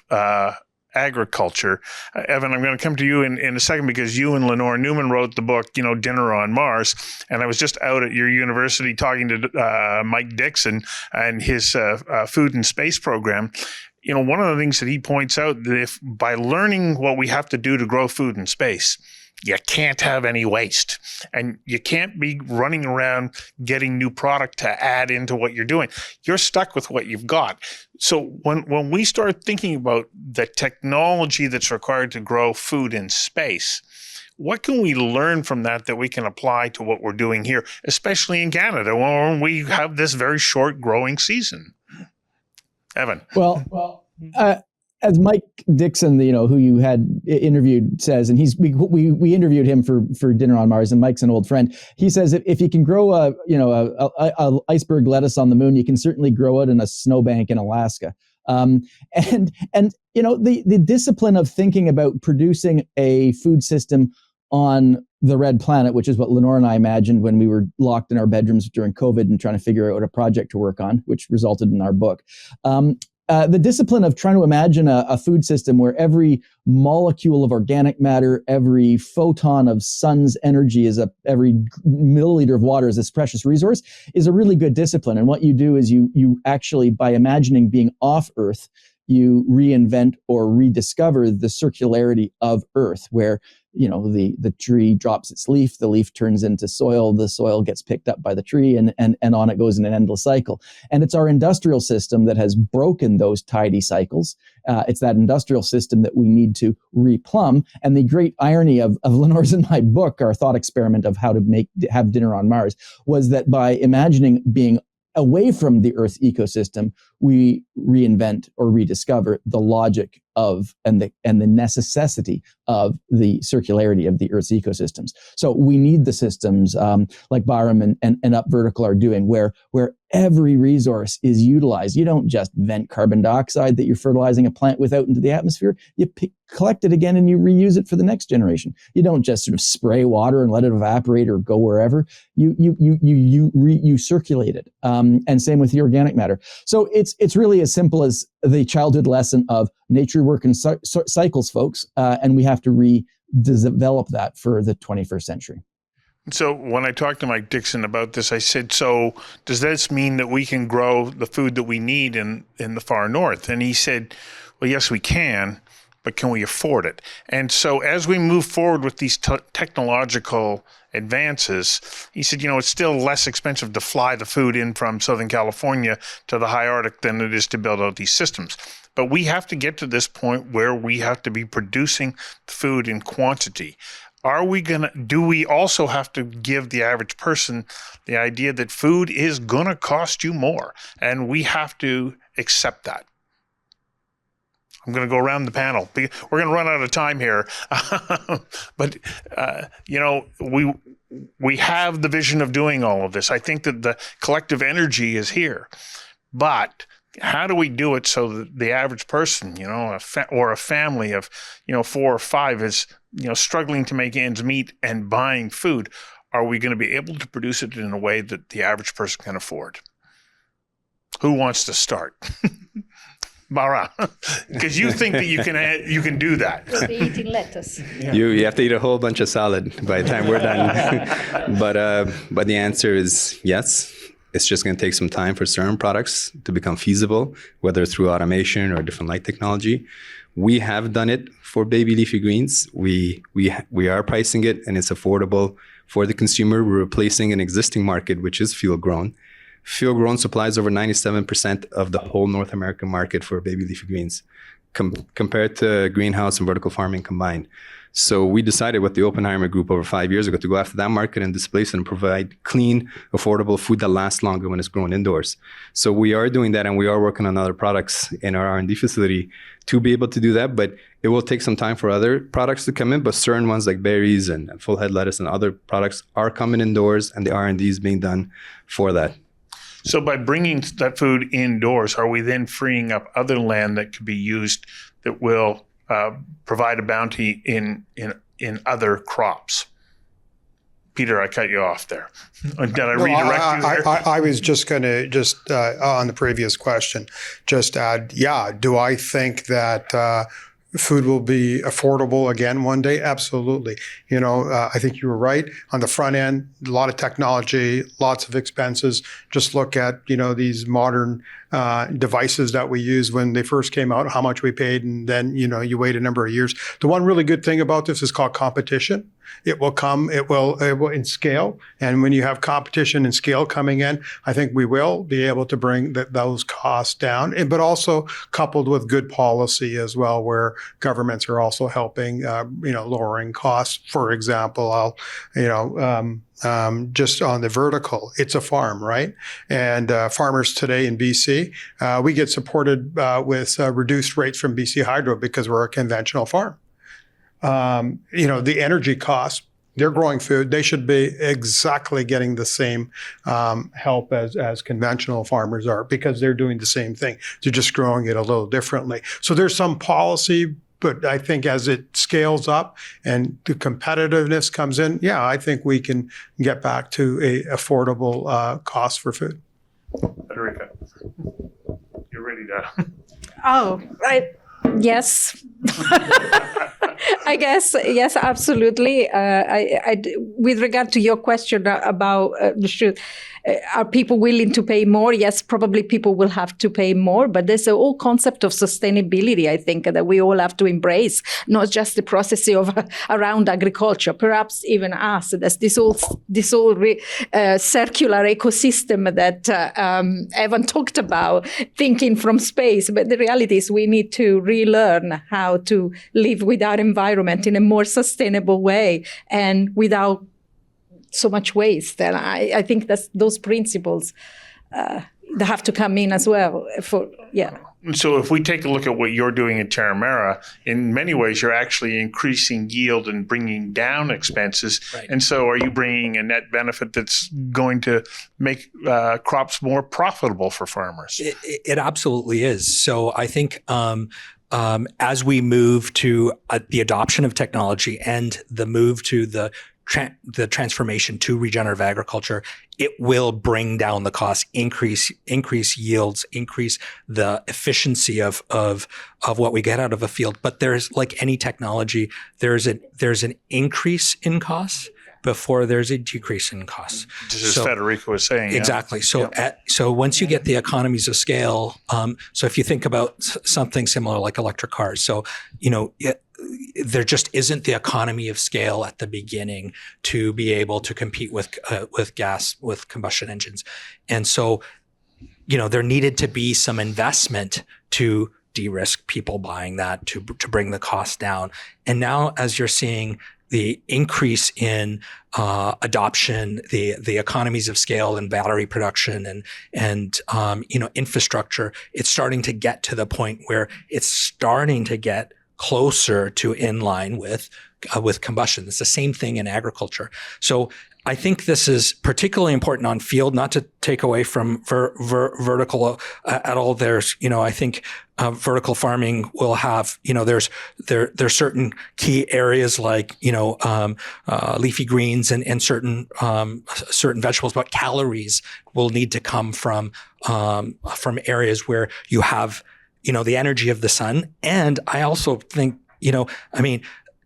agriculture, Evan, I'm going to come to you in a second, because you and Lenore Newman wrote the book, Dinner on Mars. And I was just out at your university talking to Mike Dixon and his food and space program. One of the things that he points out, that if by learning what we have to do to grow food in space, you can't have any waste, and you can't be running around getting new product to add into what you're doing. You're stuck with what you've got. So when we start thinking about the technology that's required to grow food in space, what can we learn from that we can apply to what we're doing here, especially in Canada, when we have this very short growing season? Evan. Well, as Mike Dixon, who you had interviewed, says, and we interviewed him for Dinner on Mars, and Mike's an old friend. He says if you can grow a iceberg lettuce on the moon, you can certainly grow it in a snowbank in Alaska. And the discipline of thinking about producing a food system on the red planet, which is what Lenore and I imagined when we were locked in our bedrooms during COVID and trying to figure out a project to work on, which resulted in our book. The discipline of trying to imagine a food system where every molecule of organic matter, every photon of sun's energy every milliliter of water is this precious resource is a really good discipline. And what you do is you actually, by imagining being off Earth, you reinvent or rediscover the circularity of Earth, where the tree drops its leaf, the leaf turns into soil, the soil gets picked up by the tree, and on it goes in an endless cycle. And it's our industrial system that has broken those tidy cycles. It's that industrial system that we need to replumb. And the great irony of Lenore's and my book, our thought experiment of how to have dinner on Mars, was that by imagining being away from the Earth ecosystem, we reinvent or rediscover the logic of and the necessity of the circularity of the Earth's ecosystems. So we need the systems like Bahram and Up Vertical are doing, where every resource is utilized. You don't just vent carbon dioxide that you're fertilizing a plant with out into the atmosphere. You collect it again and you reuse it for the next generation. You don't just sort of spray water and let it evaporate or go wherever. You circulate it. And same with the organic matter. So it's really as simple as the childhood lesson of nature work in cycles, folks, and we have to redevelop that for the 21st century. So when I talked to Mike Dixon about this, I said, so does this mean that we can grow the food that we need in the far north? And he said, well, yes, we can, but can we afford it? And so as we move forward with these technological advances, he said, it's still less expensive to fly the food in from Southern California to the high Arctic than it is to build out these systems. But we have to get to this point where we have to be producing food in quantity. Do we also have to give the average person the idea that food is going to cost you more? And we have to accept that. I'm going to go around the panel. We're going to run out of time here. But, we have the vision of doing all of this. I think that the collective energy is here. But how do we do it so that the average person, or a family of, 4 or 5 is, struggling to make ends meet and buying food? Are we going to be able to produce it in a way that the average person can afford? Who wants to start? Bahram, because you think that you can do that. We'll be eating lettuce. Yeah. You have to eat a whole bunch of salad by the time we're done. But the answer is yes. It's just going to take some time for certain products to become feasible, whether through automation or different light technology. We have done it for baby leafy greens. We are pricing it, and it's affordable for the consumer. We're replacing an existing market, which is field grown. Field grown supplies over 97% of the whole North American market for baby leafy greens, compared to greenhouse and vertical farming combined. So we decided with the Oppenheimer Group over 5 years ago to go after that market and displace it and provide clean, affordable food that lasts longer when it's grown indoors. So we are doing that, and we are working on other products in our R&D facility to be able to do that. But it will take some time for other products to come in, but certain ones like berries and full head lettuce and other products are coming indoors, and the R&D is being done for that. So by bringing that food indoors, are we then freeing up other land that could be used that will provide a bounty in other crops? Peter, I cut you off there. Did I redirect you there? I was just going to on the previous question, just add, do I think that food will be affordable again one day? Absolutely. I think you were right. On the front end, a lot of technology, lots of expenses. Just look at, these modern devices that we used when they first came out, how much we paid, and then, you wait a number of years. The one really good thing about this is called competition. It will in scale. And when you have competition and scale coming in, I think we will be able to bring those costs down, but also coupled with good policy as well, where governments are also helping, lowering costs. For example, just on the vertical, it's a farm, right? And farmers today in BC, we get supported with reduced rates from BC Hydro because we're a conventional farm. The energy costs, they're growing food. They should be exactly getting the same help as conventional farmers are, because they're doing the same thing. They're just growing it a little differently. So there's some policy, but I think as it scales up and the competitiveness comes in, I think we can get back to a affordable cost for food. Federica, you're ready to... Oh, right. Yes. I guess, yes, absolutely. With regard to your question about are people willing to pay more? Yes, probably people will have to pay more, but there's a whole concept of sustainability, I think, that we all have to embrace, not just the process around agriculture, perhaps even us. There's this whole circular ecosystem that Evan talked about, thinking from space. But the reality is we need to relearn how to live with our environment in a more sustainable way and without so much waste. And I think that those principles they have to come in as well. So if we take a look at what you're doing at Terramera, in many ways you're actually increasing yield and bringing down expenses. Right. And so are you bringing a net benefit that's going to make crops more profitable for farmers? It absolutely is. So I think as we move to the adoption of technology and the move to the transformation to regenerative agriculture, it will bring down the costs, increase yields, increase the efficiency of what we get out of a field. But there's, like any technology, there's an increase in costs before there's a decrease in costs. Just as Federica was saying. Exactly. Yeah. So once you get the economies of scale, so if you think about something similar like electric cars, so there just isn't the economy of scale at the beginning to be able to compete with gas, with combustion engines. And so, there needed to be some investment to de-risk people buying that, to bring the cost down. And now, as you're seeing the increase in adoption, the economies of scale in battery production and infrastructure, it's starting to get to the point where it's starting to get closer to in line with combustion. It's the same thing in agriculture. So I think this is particularly important on field, not to take away from vertical at all. There's, I think vertical farming will have, there's certain key areas like, leafy greens and certain vegetables, but calories will need to come from areas where you have, the energy of the sun. And I also think,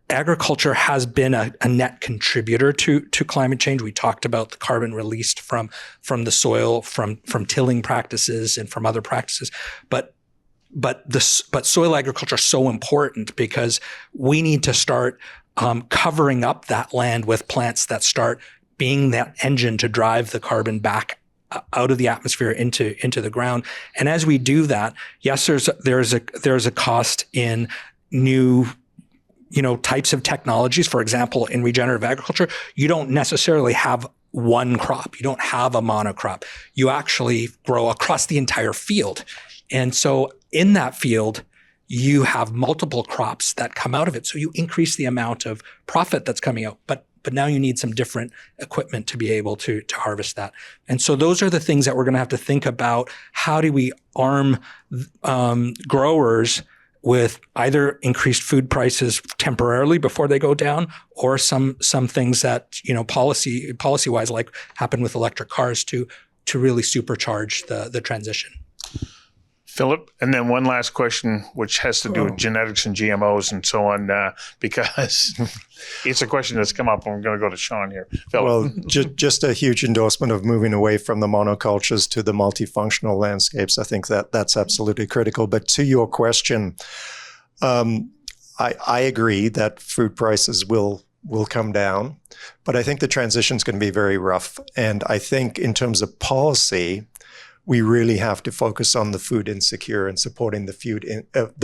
agriculture has been a net contributor to climate change. We talked about the carbon released from the soil, from tilling practices and from other practices. But soil agriculture is so important because we need to start covering up that land with plants that start being that engine to drive the carbon back out of the atmosphere into the ground. And as we do that, yes, there's a cost in new types of technologies. For example, in regenerative agriculture, you don't necessarily have one crop. You don't have a monocrop. You actually grow across the entire field. And so in that field, you have multiple crops that come out of it. So you increase the amount of profit that's coming out. But now you need some different equipment to be able to harvest that. And so those are the things that we're going to have to think about. How do we arm growers with either increased food prices temporarily before they go down, or some things that, policy wise, like happened with electric cars, to really supercharge the transition. Philip, and then one last question, which has to do with genetics and GMOs and so on, because it's a question that's come up. I'm going to go to Sean here. Philip. Well, just a huge endorsement of moving away from the monocultures to the multifunctional landscapes. I think that's absolutely critical. But to your question, I agree that food prices will come down, but I think the transition is going to be very rough. And I think in terms of policy, we really have to focus on the food insecure and supporting the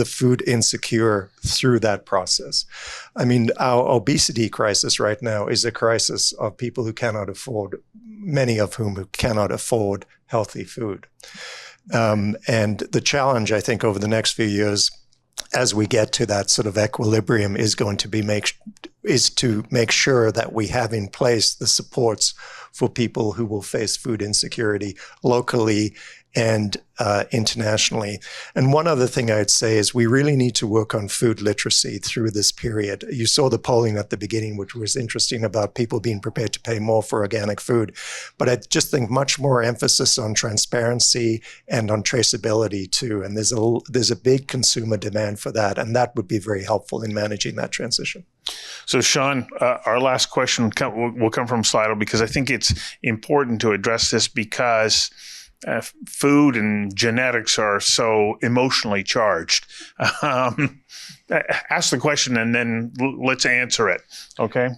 food insecure through that process. I mean, our obesity crisis right now is a crisis of people who cannot afford, many of whom cannot afford healthy food. And the challenge, I think, over the next few years, as we get to that sort of equilibrium, is going to be to make sure that we have in place the supports for people who will face food insecurity locally and internationally. And one other thing I'd say is we really need to work on food literacy through this period. You saw the polling at the beginning, which was interesting, about people being prepared to pay more for organic food. But I just think much more emphasis on transparency and on traceability too. And there's a big consumer demand for that. And that would be very helpful in managing that transition. So, Sean, our last question will come from Slido, because I think it's important to address this, because food and genetics are so emotionally charged. Ask the question and then let's answer it. Okay?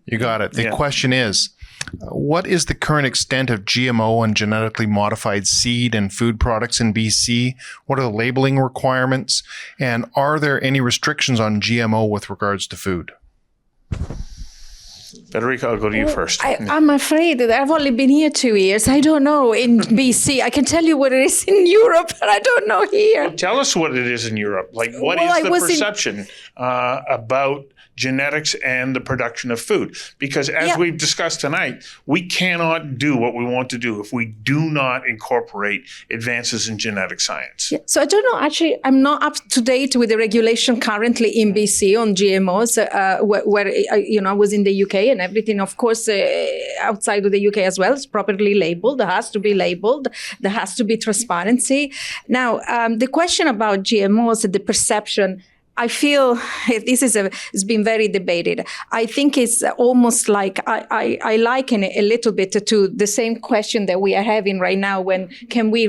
You got it. The question is, what is the current extent of GMO and genetically modified seed and food products in BC? What are the labeling requirements? And are there any restrictions on GMO with regards to food? Federica, I'll go to you first. I'm afraid that I've only been here 2 years. I don't know in BC. I can tell you what it is in Europe, but I don't know here. Well, tell us what it is in Europe. Like, what is the perception about genetics and the production of food? Because as we've discussed tonight, we cannot do what we want to do if we do not incorporate advances in genetic science. Yeah. So I don't know, actually, I'm not up to date with the regulation currently in BC on GMOs, where I was in the UK, and everything, of course, outside of the UK as well, is properly labeled. There has to be labeled. There has to be transparency. Now, the question about GMOs, the perception, I feel it's been very debated. I think it's almost like I liken it a little bit to the same question that we are having right now. When can we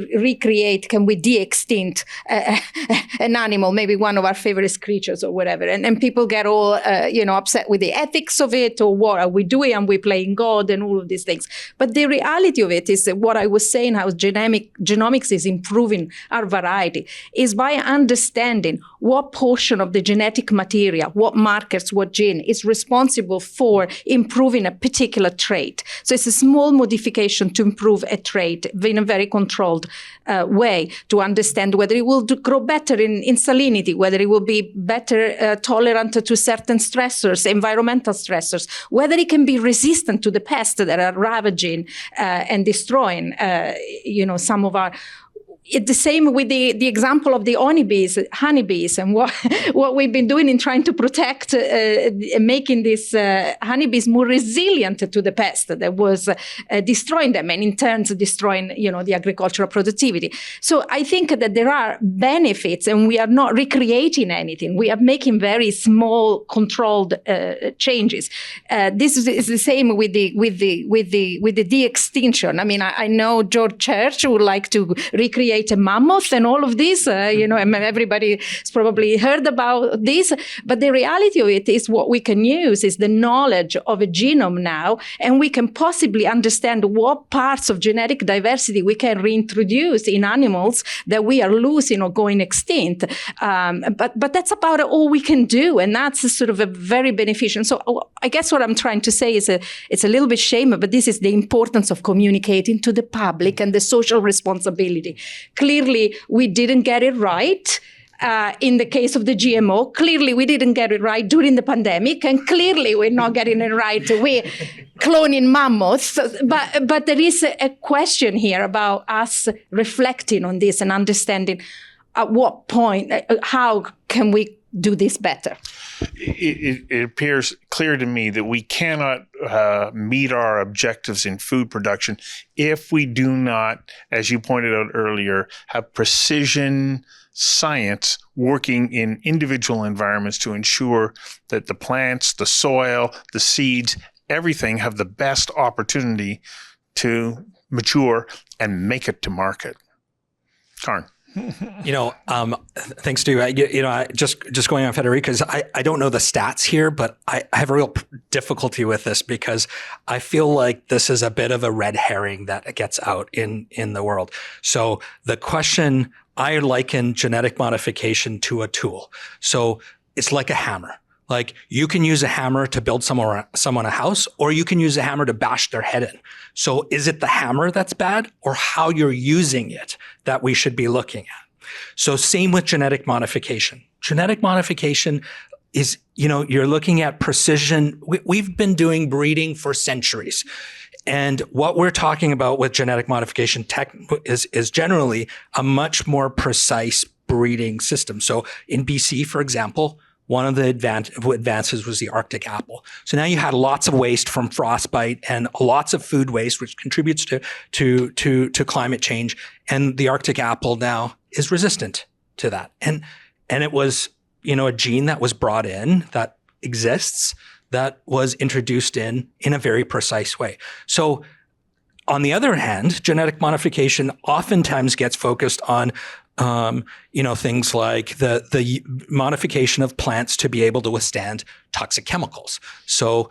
de-extinct an animal, maybe one of our favorite creatures or whatever? And people get all upset with the ethics of it, or what are we doing? Are we playing God and all of these things? But the reality of it is that what I was saying, how genomics is improving our variety, is by understanding what portion of the genetic material, what markers, what gene is responsible for improving a particular trait. So it's a small modification to improve a trait in a very controlled way, to understand whether it will grow better in salinity, whether it will be better tolerant to certain stressors, environmental stressors, whether it can be resistant to the pests that are ravaging and destroying, some of our. It's the same with the example of the honeybees, and what we've been doing in trying to protect, making these honeybees more resilient to the pest that was destroying them, and in turn destroying, the agricultural productivity. So I think that there are benefits, and we are not recreating anything. We are making very small, controlled changes. This is the same with the de-extinction. I mean, I know George Church would like to recreate a mammoth and all of this, and everybody's probably heard about this, but the reality of it is what we can use is the knowledge of a genome now, and we can possibly understand what parts of genetic diversity we can reintroduce in animals that we are losing or going extinct. But that's about all we can do, and that's sort of a very beneficial. So I guess what I'm trying to say is it's a little bit shame, but this is the importance of communicating to the public and the social responsibility. Clearly, we didn't get it right in the case of the GMO. Clearly, we didn't get it right during the pandemic, and clearly, we're not getting it right. We're cloning mammoths. But there is a question here about us reflecting on this and understanding at what point, how can we do this better? It appears clear to me that we cannot meet our objectives in food production if we do not, as you pointed out earlier, have precision science working in individual environments to ensure that the plants, the soil, the seeds, everything have the best opportunity to mature and make it to market. Karn. Thanks to you. Just going on Federica's, I don't know the stats here, but I have a real difficulty with this because I feel like this is a bit of a red herring that gets out in the world. So the question, I liken genetic modification to a tool. So it's like a hammer. Like you can use a hammer to build someone a house, or you can use a hammer to bash their head in. So is it the hammer that's bad or how you're using it that we should be looking at? So same with genetic modification. Genetic modification is, you're looking at precision. We've been doing breeding for centuries. And what we're talking about with genetic modification is generally a much more precise breeding system. So in BC, for example, one of the advances was the Arctic apple. So now you had lots of waste from frostbite and lots of food waste, which contributes to climate change. And the Arctic apple now is resistant to that. And it was, a gene that was brought in that exists, that was introduced in a very precise way. So on the other hand, genetic modification oftentimes gets focused on things like the modification of plants to be able to withstand toxic chemicals. So,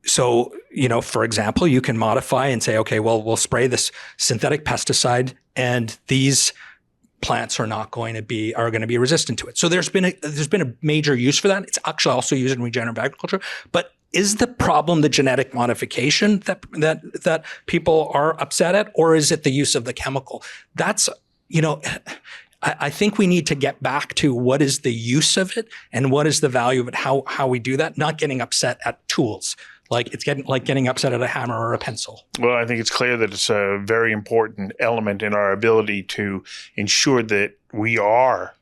for example, you can modify and say, okay, well, we'll spray this synthetic pesticide and these plants are going to be resistant to it. So there's been a major use for that. It's actually also used in regenerative agriculture. But is the problem the genetic modification that people are upset at, or is it the use of the chemical? That's I think we need to get back to what is the use of it and what is the value of it, how we do that, not getting upset at tools. Like it's getting upset at a hammer or a pencil. Well, I think it's clear that it's a very important element in our ability to ensure that we are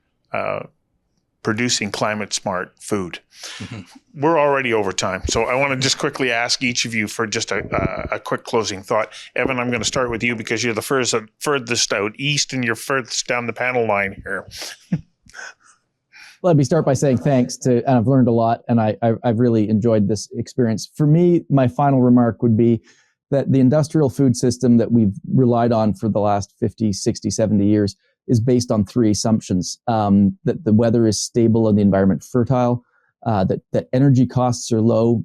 producing climate smart food. Mm-hmm. We're already over time. So I want to just quickly ask each of you for just a quick closing thought. Evan, I'm going to start with you because you're the furthest out east and you're furthest down the panel line here. Let me start by saying thanks and I've learned a lot and I've really enjoyed this experience. For me, my final remark would be that the industrial food system that we've relied on for the last 50, 60, 70 years is based on three assumptions: that the weather is stable and the environment fertile, that energy costs are low,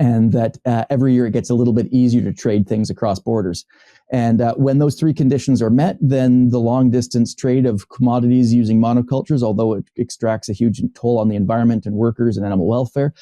and that every year it gets a little bit easier to trade things across borders. And when those three conditions are met, then the long distance trade of commodities using monocultures, although it extracts a huge toll on the environment and workers and animal welfare,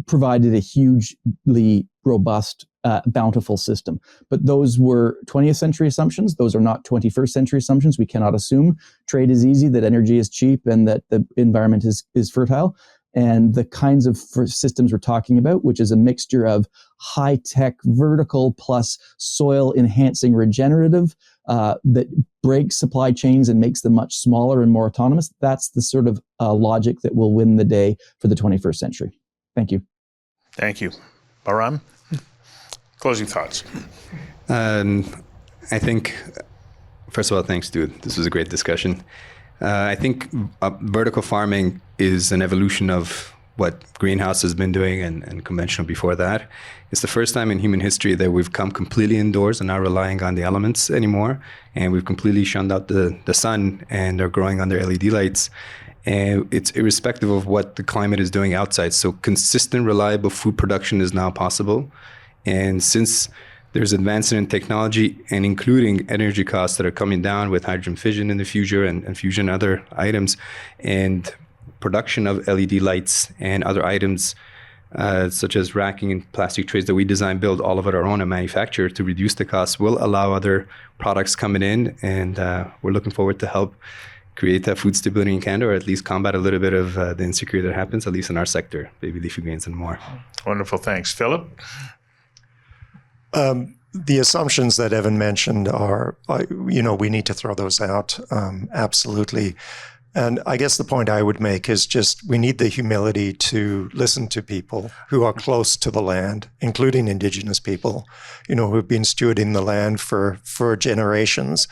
provided a hugely robust, bountiful system. But those were 20th century assumptions. Those are not 21st century assumptions. We cannot assume trade is easy, that energy is cheap, and that the environment is fertile. And the kinds of systems we're talking about, which is a mixture of high-tech vertical plus soil-enhancing regenerative that breaks supply chains and makes them much smaller and more autonomous, that's the sort of logic that will win the day for the 21st century. Thank you. Thank you. Bahram, closing thoughts. I think, first of all, thanks, dude. This was a great discussion. I think vertical farming is an evolution of what greenhouse has been doing and conventional before that. It's the first time in human history that we've come completely indoors and not relying on the elements anymore. And we've completely shunned out the sun and are growing under LED lights. And it's irrespective of what the climate is doing outside. So consistent, reliable food production is now possible. And since there's advancement in technology and including energy costs that are coming down with hydrogen fission in the future and fusion other items, and production of LED lights and other items such as racking and plastic trays that we design, build all of it our own and manufacture to reduce the costs, will allow other products coming in. And we're looking forward to help create that food stability in Canada, or at least combat a little bit of the insecurity that happens, at least in our sector, baby leafy greens and more. Wonderful. Thanks. Philip? The assumptions that Evan mentioned are, we need to throw those out. Absolutely. And I guess the point I would make is just we need the humility to listen to people who are close to the land, including Indigenous people, who've been stewarding the land for generations.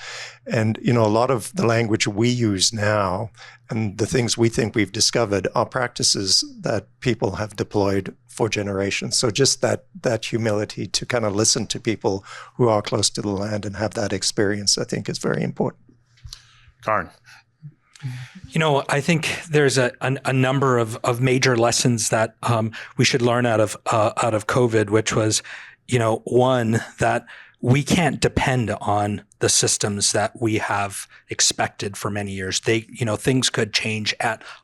And, a lot of the language we use now and the things we think we've discovered are practices that people have deployed for generations. So just that humility to kind of listen to people who are close to the land and have that experience, I think is very important. Karn. I think there's a number of major lessons that we should learn out of COVID, which was, one, that we can't depend on the systems that we have expected for many years. Things could change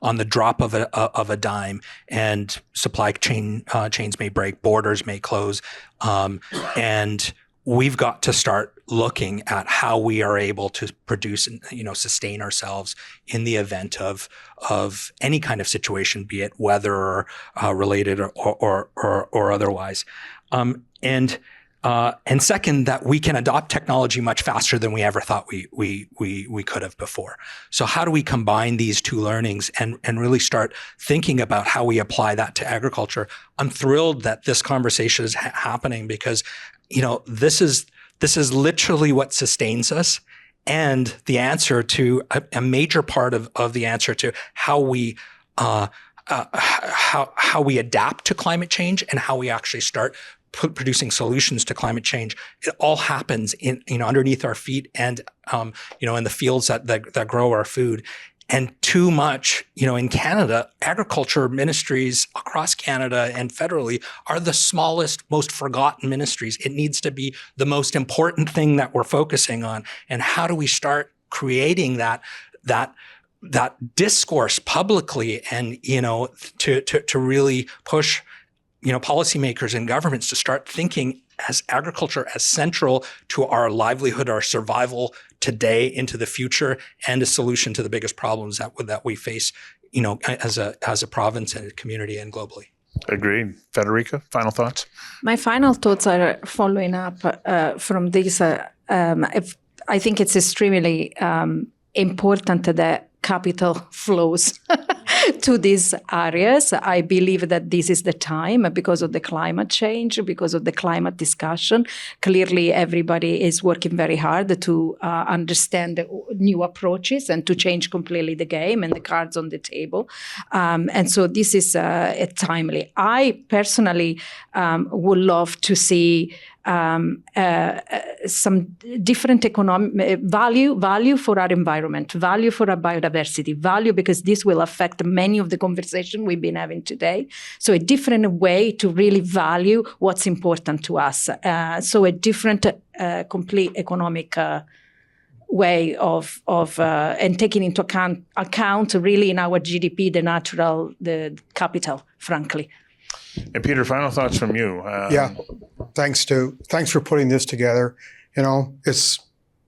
on the drop of a dime, and supply chains may break, borders may close, and we've got to start looking at how we are able to produce and sustain ourselves in the event of any kind of situation, be it weather or related or otherwise. And second, that we can adopt technology much faster than we ever thought we could have before. So how do we combine these two learnings and really start thinking about how we apply that to agriculture? I'm thrilled that this conversation is happening because this is literally what sustains us, and the answer to a major part of the answer to how we adapt to climate change and how we actually start producing solutions to climate change. It all happens in underneath our feet and in the fields that grow our food. And too much, in Canada, agriculture ministries across Canada and federally are the smallest, most forgotten ministries. It needs to be the most important thing that we're focusing on. And how do we start creating that discourse publicly and, to really push, policymakers and governments to start thinking as agriculture as central to our livelihood, our survival today into the future, and a solution to the biggest problems that we face, as a province and a community and globally. Agreed. Federica, final thoughts? My final thoughts are following up from this. I think it's extremely important that capital flows to these areas. I believe that this is the time because of the climate change, because of the climate discussion. Clearly, everybody is working very hard to understand new approaches and to change completely the game and the cards on the table. And so this is timely. I personally would love to see some different economic value for our environment, value for our biodiversity, value because this will affect many of the conversation we've been having today. So a different way to really value what's important to us. So a different, complete economic way of and taking into account really in our GDP the capital, frankly. And Peter, final thoughts from you. Thanks, Stu. Thanks for putting this together. It's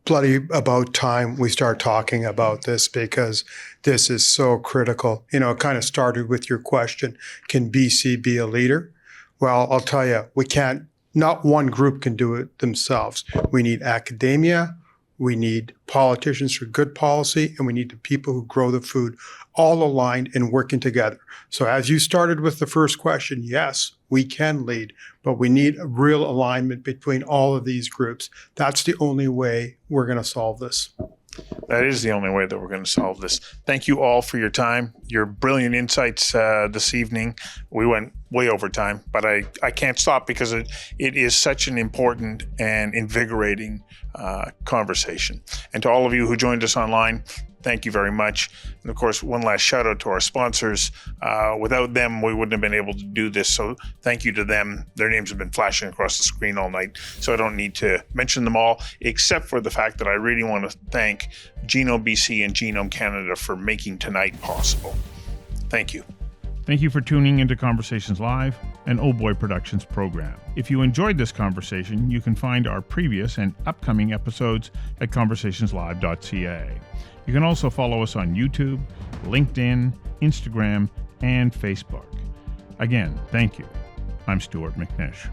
bloody about time we start talking about this because this is so critical. It kind of started with your question, can BC be a leader? Well, I'll tell you, we can't, not one group can do it themselves. We need academia, we need politicians for good policy, and we need the people who grow the food all aligned and working together. So as you started with the first question, yes, we can lead, but we need a real alignment between all of these groups. That's the only way we're going to solve this. That is the only way that we're going to solve this. Thank you all for your time, your brilliant insights this evening. We went way over time, but I can't stop because it is such an important and invigorating conversation. And to all of you who joined us online, thank you very much. And of course, one last shout out to our sponsors. Without them, we wouldn't have been able to do this. So thank you to them. Their names have been flashing across the screen all night. So I don't need to mention them all, except for the fact that I really want to thank Genome BC and Genome Canada for making tonight possible. Thank you. Thank you for tuning into Conversations Live, an Oh Boy Productions program. If you enjoyed this conversation, you can find our previous and upcoming episodes at conversationslive.ca. You can also follow us on YouTube, LinkedIn, Instagram, and Facebook. Again, thank you. I'm Stuart McNish.